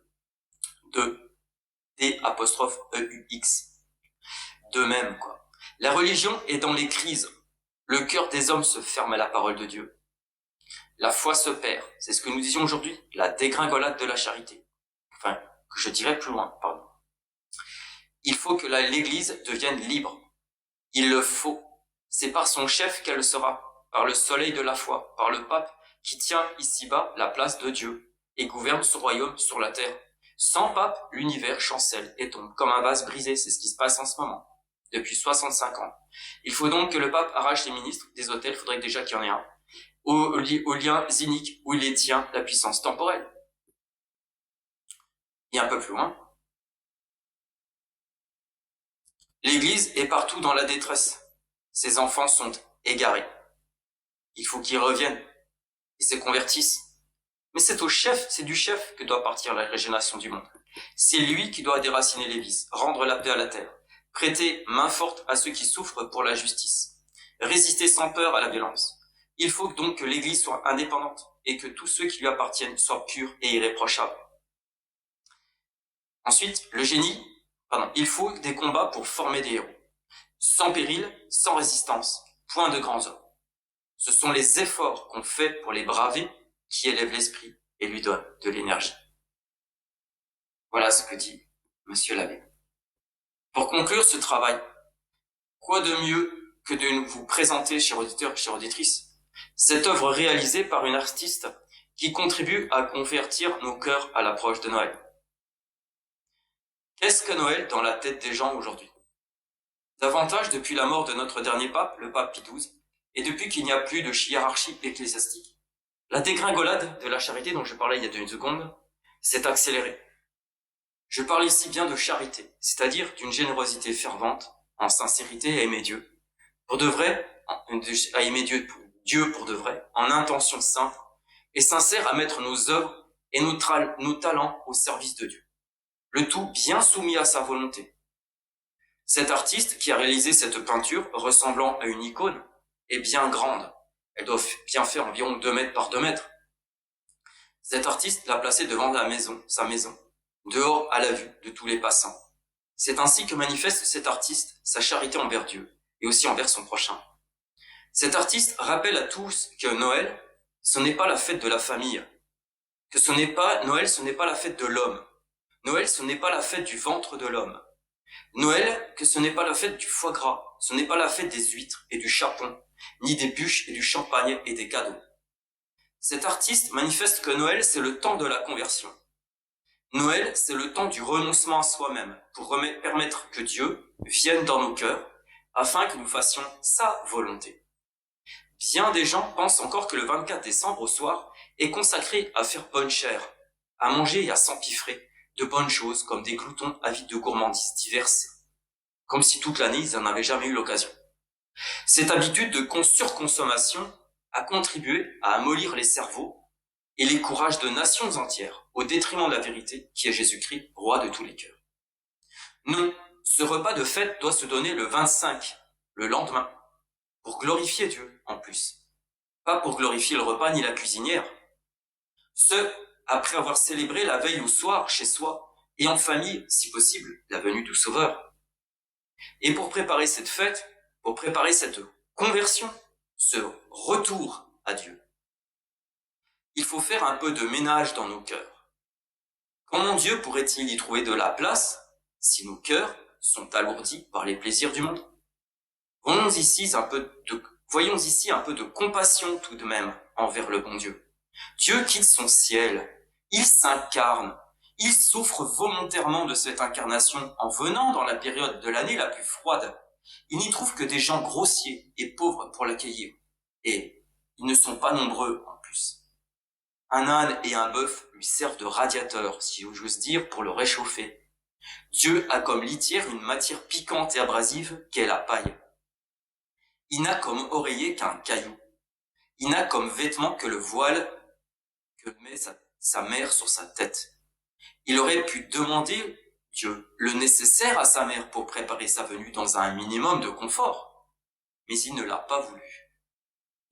D''EUX. De même, quoi. La religion est dans les crises. Le cœur des hommes se ferme à la parole de Dieu. La foi se perd. C'est ce que nous disions aujourd'hui. La dégringolade de la charité. Enfin, que je dirais plus loin, pardon. Il faut que l'Église devienne libre. Il le faut. C'est par son chef qu'elle le sera. Par le soleil de la foi. Par le pape qui tient ici-bas la place de Dieu et gouverne son royaume sur la terre. Sans pape, l'univers chancelle et tombe comme un vase brisé. C'est ce qui se passe en ce moment, depuis 65 ans. Il faut donc que le pape arrache les ministres des hôtels, il faudrait déjà qu'il y en ait un, aux liens iniques où il les tient la puissance temporelle. Et un peu plus loin, l'Église est partout dans la détresse. Ses enfants sont égarés. Il faut qu'ils reviennent et se convertissent. Mais c'est du chef que doit partir la régénération du monde. C'est lui qui doit déraciner les vices, rendre la paix à la terre, prêter main forte à ceux qui souffrent pour la justice, résister sans peur à la violence. Il faut donc que l'Église soit indépendante et que tous ceux qui lui appartiennent soient purs et irréprochables. Ensuite, il faut des combats pour former des héros. Sans péril, sans résistance, point de grands hommes. Ce sont les efforts qu'on fait pour les braver qui élèvent l'esprit et lui donnent de l'énergie. Voilà ce que dit Monsieur l'abbé. Pour conclure ce travail, quoi de mieux que de vous présenter, chers auditeurs, chères auditrices, cette œuvre réalisée par une artiste qui contribue à convertir nos cœurs à l'approche de Noël. Qu'est-ce que Noël dans la tête des gens aujourd'hui? Davantage depuis la mort de notre dernier pape, le pape Pie XII, et depuis qu'il n'y a plus de hiérarchie ecclésiastique. La dégringolade de la charité dont je parlais il y a 2 secondes s'est accélérée. Je parle ici bien de charité, c'est-à-dire d'une générosité fervente, en sincérité à aimer Dieu, pour de vrai, à aimer Dieu pour de vrai, en intention simple et sincère à mettre nos œuvres et nos talents au service de Dieu. Le tout bien soumis à sa volonté. Cet artiste qui a réalisé cette peinture ressemblant à une icône est bien grande. Elle doit bien faire environ 2 mètres par 2 mètres. Cet artiste l'a placée devant sa maison, dehors à la vue de tous les passants. C'est ainsi que manifeste cet artiste sa charité envers Dieu et aussi envers son prochain. Cet artiste rappelle à tous que Noël, ce n'est pas la fête de la famille, que Noël, ce n'est pas la fête de l'homme. Noël, ce n'est pas la fête du ventre de l'homme. Noël, que ce n'est pas la fête du foie gras, ce n'est pas la fête des huîtres et du chapon, ni des bûches et du champagne et des cadeaux. Cet artiste manifeste que Noël, c'est le temps de la conversion. Noël, c'est le temps du renoncement à soi-même, pour permettre que Dieu vienne dans nos cœurs, afin que nous fassions sa volonté. Bien des gens pensent encore que le 24 décembre au soir est consacré à faire bonne chère, à manger et à s'empiffrer de bonnes choses comme des gloutons avides de gourmandises diverses, comme si toute l'année ils n'en avaient jamais eu l'occasion. Cette habitude de surconsommation a contribué à amollir les cerveaux et les courages de nations entières au détriment de la vérité qui est Jésus-Christ, roi de tous les cœurs. Non, ce repas de fête doit se donner le 25, le lendemain, pour glorifier Dieu en plus. Pas pour glorifier le repas ni la cuisinière. Ce, après avoir célébré la veille au soir chez soi et en famille, si possible, la venue du Sauveur. Et pour préparer cette fête, pour préparer cette conversion, ce retour à Dieu, il faut faire un peu de ménage dans nos cœurs. Comment Dieu pourrait-il y trouver de la place si nos cœurs sont alourdis par les plaisirs du monde? Voyons ici un peu de compassion tout de même envers le bon Dieu. Dieu quitte son ciel, il s'incarne, il souffre volontairement de cette incarnation en venant dans la période de l'année la plus froide. Il n'y trouve que des gens grossiers et pauvres pour l'accueillir. Et ils ne sont pas nombreux en plus. Un âne et un bœuf lui servent de radiateur, si j'ose dire, pour le réchauffer. Dieu a comme litière une matière piquante et abrasive qu'est la paille. Il n'a comme oreiller qu'un caillou. Il n'a comme vêtement que le voile que met sa mère sur sa tête. Il aurait pu demander, Dieu, le nécessaire à sa mère pour préparer sa venue dans un minimum de confort. Mais il ne l'a pas voulu.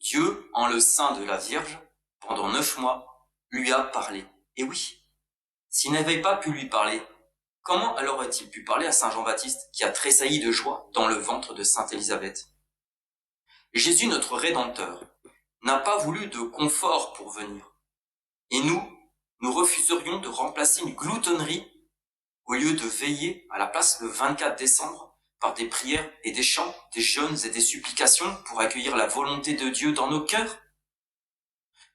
Dieu, en le sein de la Vierge, pendant 9 mois, lui a parlé. Et oui, s'il n'avait pas pu lui parler, comment alors aurait-il pu parler à Saint Jean-Baptiste qui a tressailli de joie dans le ventre de Sainte Élisabeth? Jésus, notre Rédempteur, n'a pas voulu de confort pour venir. Et nous refuserions de remplacer une gloutonnerie au lieu de veiller à la place le 24 décembre par des prières et des chants, des jeûnes et des supplications pour accueillir la volonté de Dieu dans nos cœurs?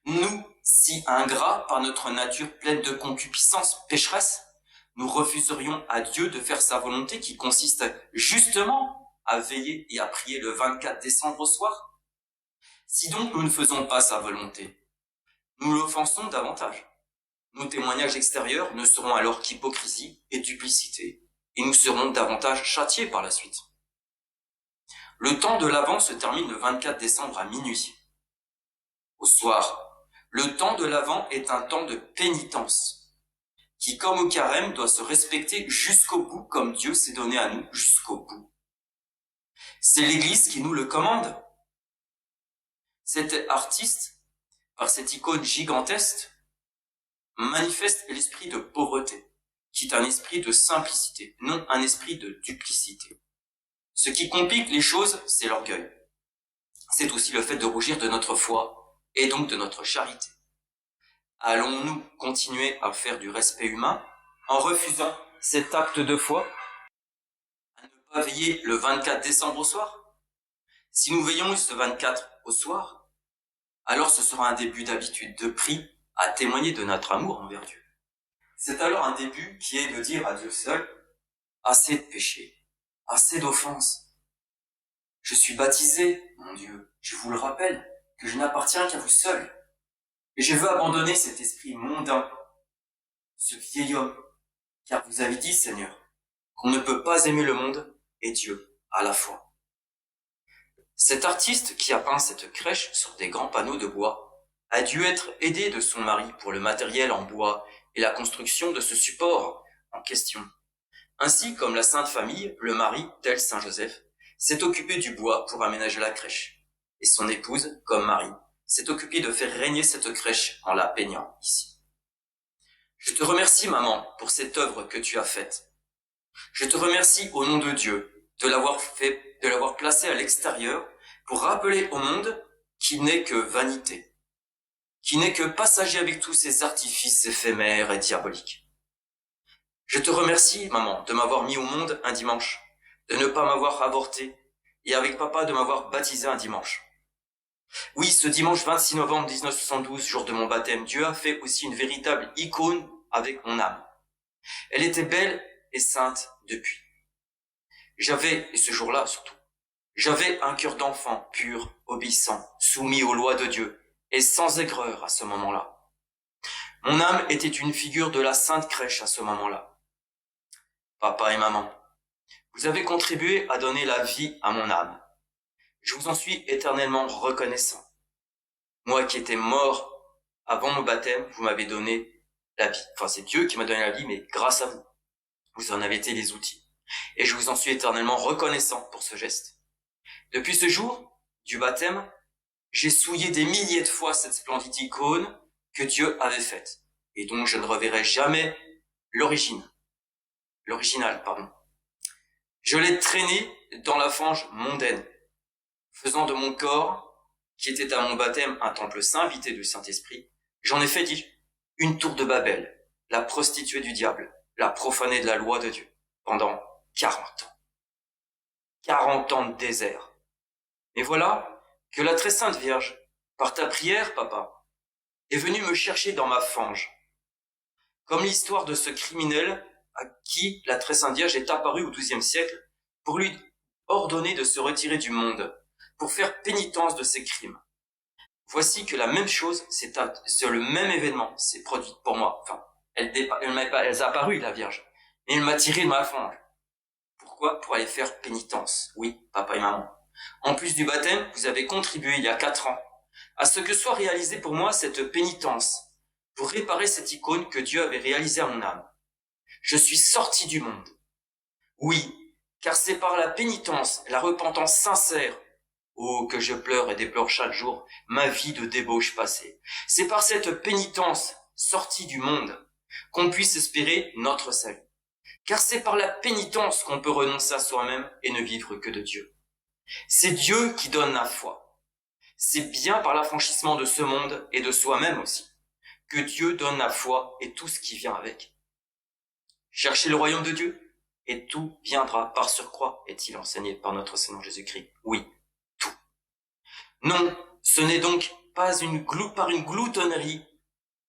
Nous, si ingrats par notre nature pleine de concupiscence pécheresse, nous refuserions à Dieu de faire sa volonté qui consiste justement à veiller et à prier le 24 décembre au soir? Si donc nous ne faisons pas sa volonté, nous l'offensons davantage. Nos témoignages extérieurs ne seront alors qu'hypocrisie et duplicité, et nous serons davantage châtiés par la suite. Le temps de l'Avent se termine le 24 décembre à minuit. Au soir, le temps de l'Avent est un temps de pénitence, qui comme au carême doit se respecter jusqu'au bout comme Dieu s'est donné à nous jusqu'au bout. C'est l'Église qui nous le commande. Cet artiste, par cette icône gigantesque, manifeste l'esprit de pauvreté, qui est un esprit de simplicité, non un esprit de duplicité. Ce qui complique les choses, c'est l'orgueil. C'est aussi le fait de rougir de notre foi, et donc de notre charité. Allons-nous continuer à faire du respect humain en refusant cet acte de foi, à ne pas veiller le 24 décembre au soir? Si nous veillons ce 24 au soir, alors ce sera un début d'habitude, de prix à témoigner de notre amour envers Dieu. C'est alors un début qui est de dire à Dieu seul, assez de péché, assez d'offenses. Je suis baptisé, mon Dieu, je vous le rappelle, que je n'appartiens qu'à vous seul. Et je veux abandonner cet esprit mondain, ce vieil homme, car vous avez dit, Seigneur, qu'on ne peut pas aimer le monde et Dieu à la fois. Cet artiste qui a peint cette crèche sur des grands panneaux de bois a dû être aidé de son mari pour le matériel en bois et la construction de ce support en question. Ainsi, comme la Sainte Famille, le mari, tel Saint Joseph, s'est occupé du bois pour aménager la crèche. Et son épouse, comme Marie, s'est occupée de faire régner cette crèche en la peignant ici. Je te remercie, maman, pour cette œuvre que tu as faite. Je te remercie au nom de Dieu de l'avoir placé à l'extérieur pour rappeler au monde qu'il n'est que vanité, qui n'est que passager avec tous ces artifices éphémères et diaboliques. Je te remercie, maman, de m'avoir mis au monde un dimanche, de ne pas m'avoir avorté, et avec papa de m'avoir baptisé un dimanche. Oui, ce dimanche 26 novembre 1972, jour de mon baptême, Dieu a fait aussi une véritable icône avec mon âme. Elle était belle et sainte depuis. Et ce jour-là surtout, j'avais un cœur d'enfant pur, obéissant, soumis aux lois de Dieu, et sans aigreur à ce moment-là. Mon âme était une figure de la sainte crèche à ce moment-là. Papa et maman, vous avez contribué à donner la vie à mon âme. Je vous en suis éternellement reconnaissant. Moi qui étais mort avant mon baptême, vous m'avez donné la vie. Enfin, c'est Dieu qui m'a donné la vie, mais grâce à vous. Vous en avez été les outils. Et je vous en suis éternellement reconnaissant pour ce geste. Depuis ce jour du baptême, j'ai souillé des milliers de fois cette splendide icône que Dieu avait faite, et dont je ne reverrai jamais l'original. Je l'ai traînée dans la fange mondaine, faisant de mon corps, qui était à mon baptême un temple saint habité du Saint-Esprit, j'en ai fait une tour de Babel, la prostituée du diable, la profanée de la loi de Dieu, pendant 40 ans. 40 ans de désert. Et voilà que la très sainte Vierge, par ta prière, papa, est venue me chercher dans ma fange. Comme l'histoire de ce criminel à qui la très sainte Vierge est apparue au XIIe siècle pour lui ordonner de se retirer du monde, pour faire pénitence de ses crimes. Voici que la même chose, c'est le même événement, s'est produit pour moi. Enfin, elle est apparue, la Vierge. Mais il m'a tiré de ma fange. Pourquoi? Pour aller faire pénitence. Oui, papa et maman. En plus du baptême, vous avez contribué il y a 4 ans à ce que soit réalisée pour moi cette pénitence, pour réparer cette icône que Dieu avait réalisée à mon âme. Je suis sorti du monde. Oui, car c'est par la pénitence, la repentance sincère, oh, que je pleure et déplore chaque jour ma vie de débauche passée. C'est par cette pénitence sortie du monde qu'on puisse espérer notre salut. Car c'est par la pénitence qu'on peut renoncer à soi-même et ne vivre que de Dieu. C'est Dieu qui donne la foi. C'est bien par l'affranchissement de ce monde et de soi-même aussi que Dieu donne la foi et tout ce qui vient avec. Cherchez le royaume de Dieu et tout viendra par surcroît, est-il enseigné par notre Seigneur Jésus-Christ. Oui, tout. Non, ce n'est donc pas par une gloutonnerie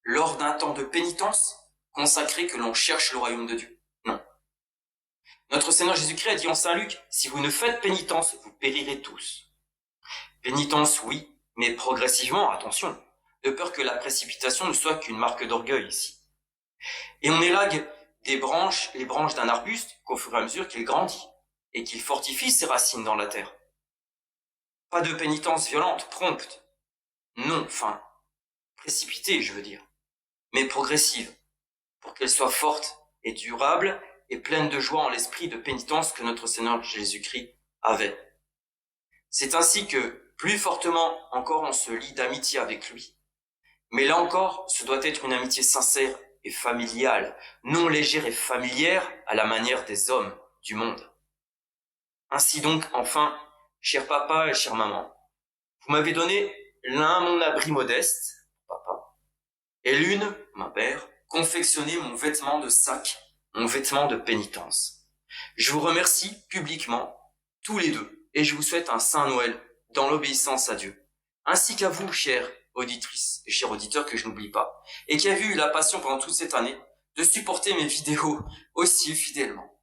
lors d'un temps de pénitence consacré que l'on cherche le royaume de Dieu. Non. Notre Seigneur Jésus-Christ a dit en Saint Luc, si vous ne faites pénitence, vous périrez tous. Pénitence, oui, mais progressivement, attention, de peur que la précipitation ne soit qu'une marque d'orgueil ici. Et on élague les branches d'un arbuste qu'au fur et à mesure qu'il grandit et qu'il fortifie ses racines dans la terre. Pas de pénitence violente, prompte. Non, enfin, précipitée, je veux dire, mais progressive, pour qu'elle soit forte et durable et pleine de joie en l'esprit de pénitence que notre Seigneur Jésus-Christ avait. C'est ainsi que, plus fortement encore, on se lie d'amitié avec lui. Mais là encore, ce doit être une amitié sincère et familiale, non légère et familière à la manière des hommes du monde. Ainsi donc, enfin, cher papa et chère maman, vous m'avez donné l'un mon abri modeste, papa, et l'une, ma mère, confectionné mon vêtement de sac, mon vêtement de pénitence. Je vous remercie publiquement, tous les deux, et je vous souhaite un Saint Noël dans l'obéissance à Dieu, ainsi qu'à vous, chères auditrices et chers auditeurs que je n'oublie pas, et qui avez eu la passion pendant toute cette année de supporter mes vidéos aussi fidèlement.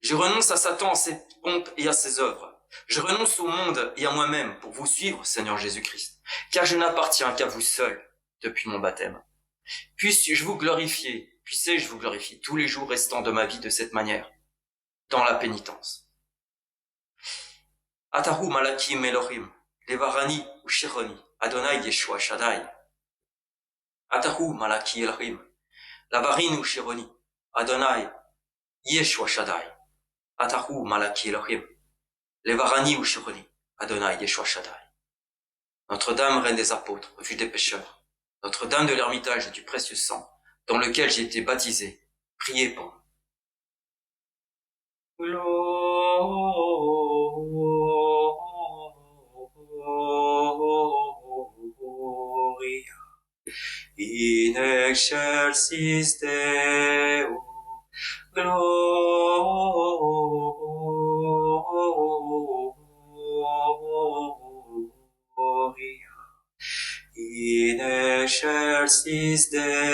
Je renonce à Satan, à ses pompes et à ses œuvres. Je renonce au monde et à moi-même pour vous suivre, Seigneur Jésus-Christ, car je n'appartiens qu'à vous seul depuis mon baptême. Puisse-je vous glorifier tous les jours restants de ma vie de cette manière, dans la pénitence. Atahu malakim Elohim, levarani ushironi, Adonai Yeshua Shaddai. Atahu malaki Elohim, lavarin ushironi, Adonai Yeshua Shaddai. Atahu malaki Elohim, levarani ushironi, Adonai Yeshua Shaddai. Notre-Dame, reine des apôtres, refuge des pécheurs, Notre-Dame de l'Ermitage et du précieux sang, dans lequel j'ai été baptisé, priez pour moi. Gloria in excelsis Deo, Gloria in excelsis Deo.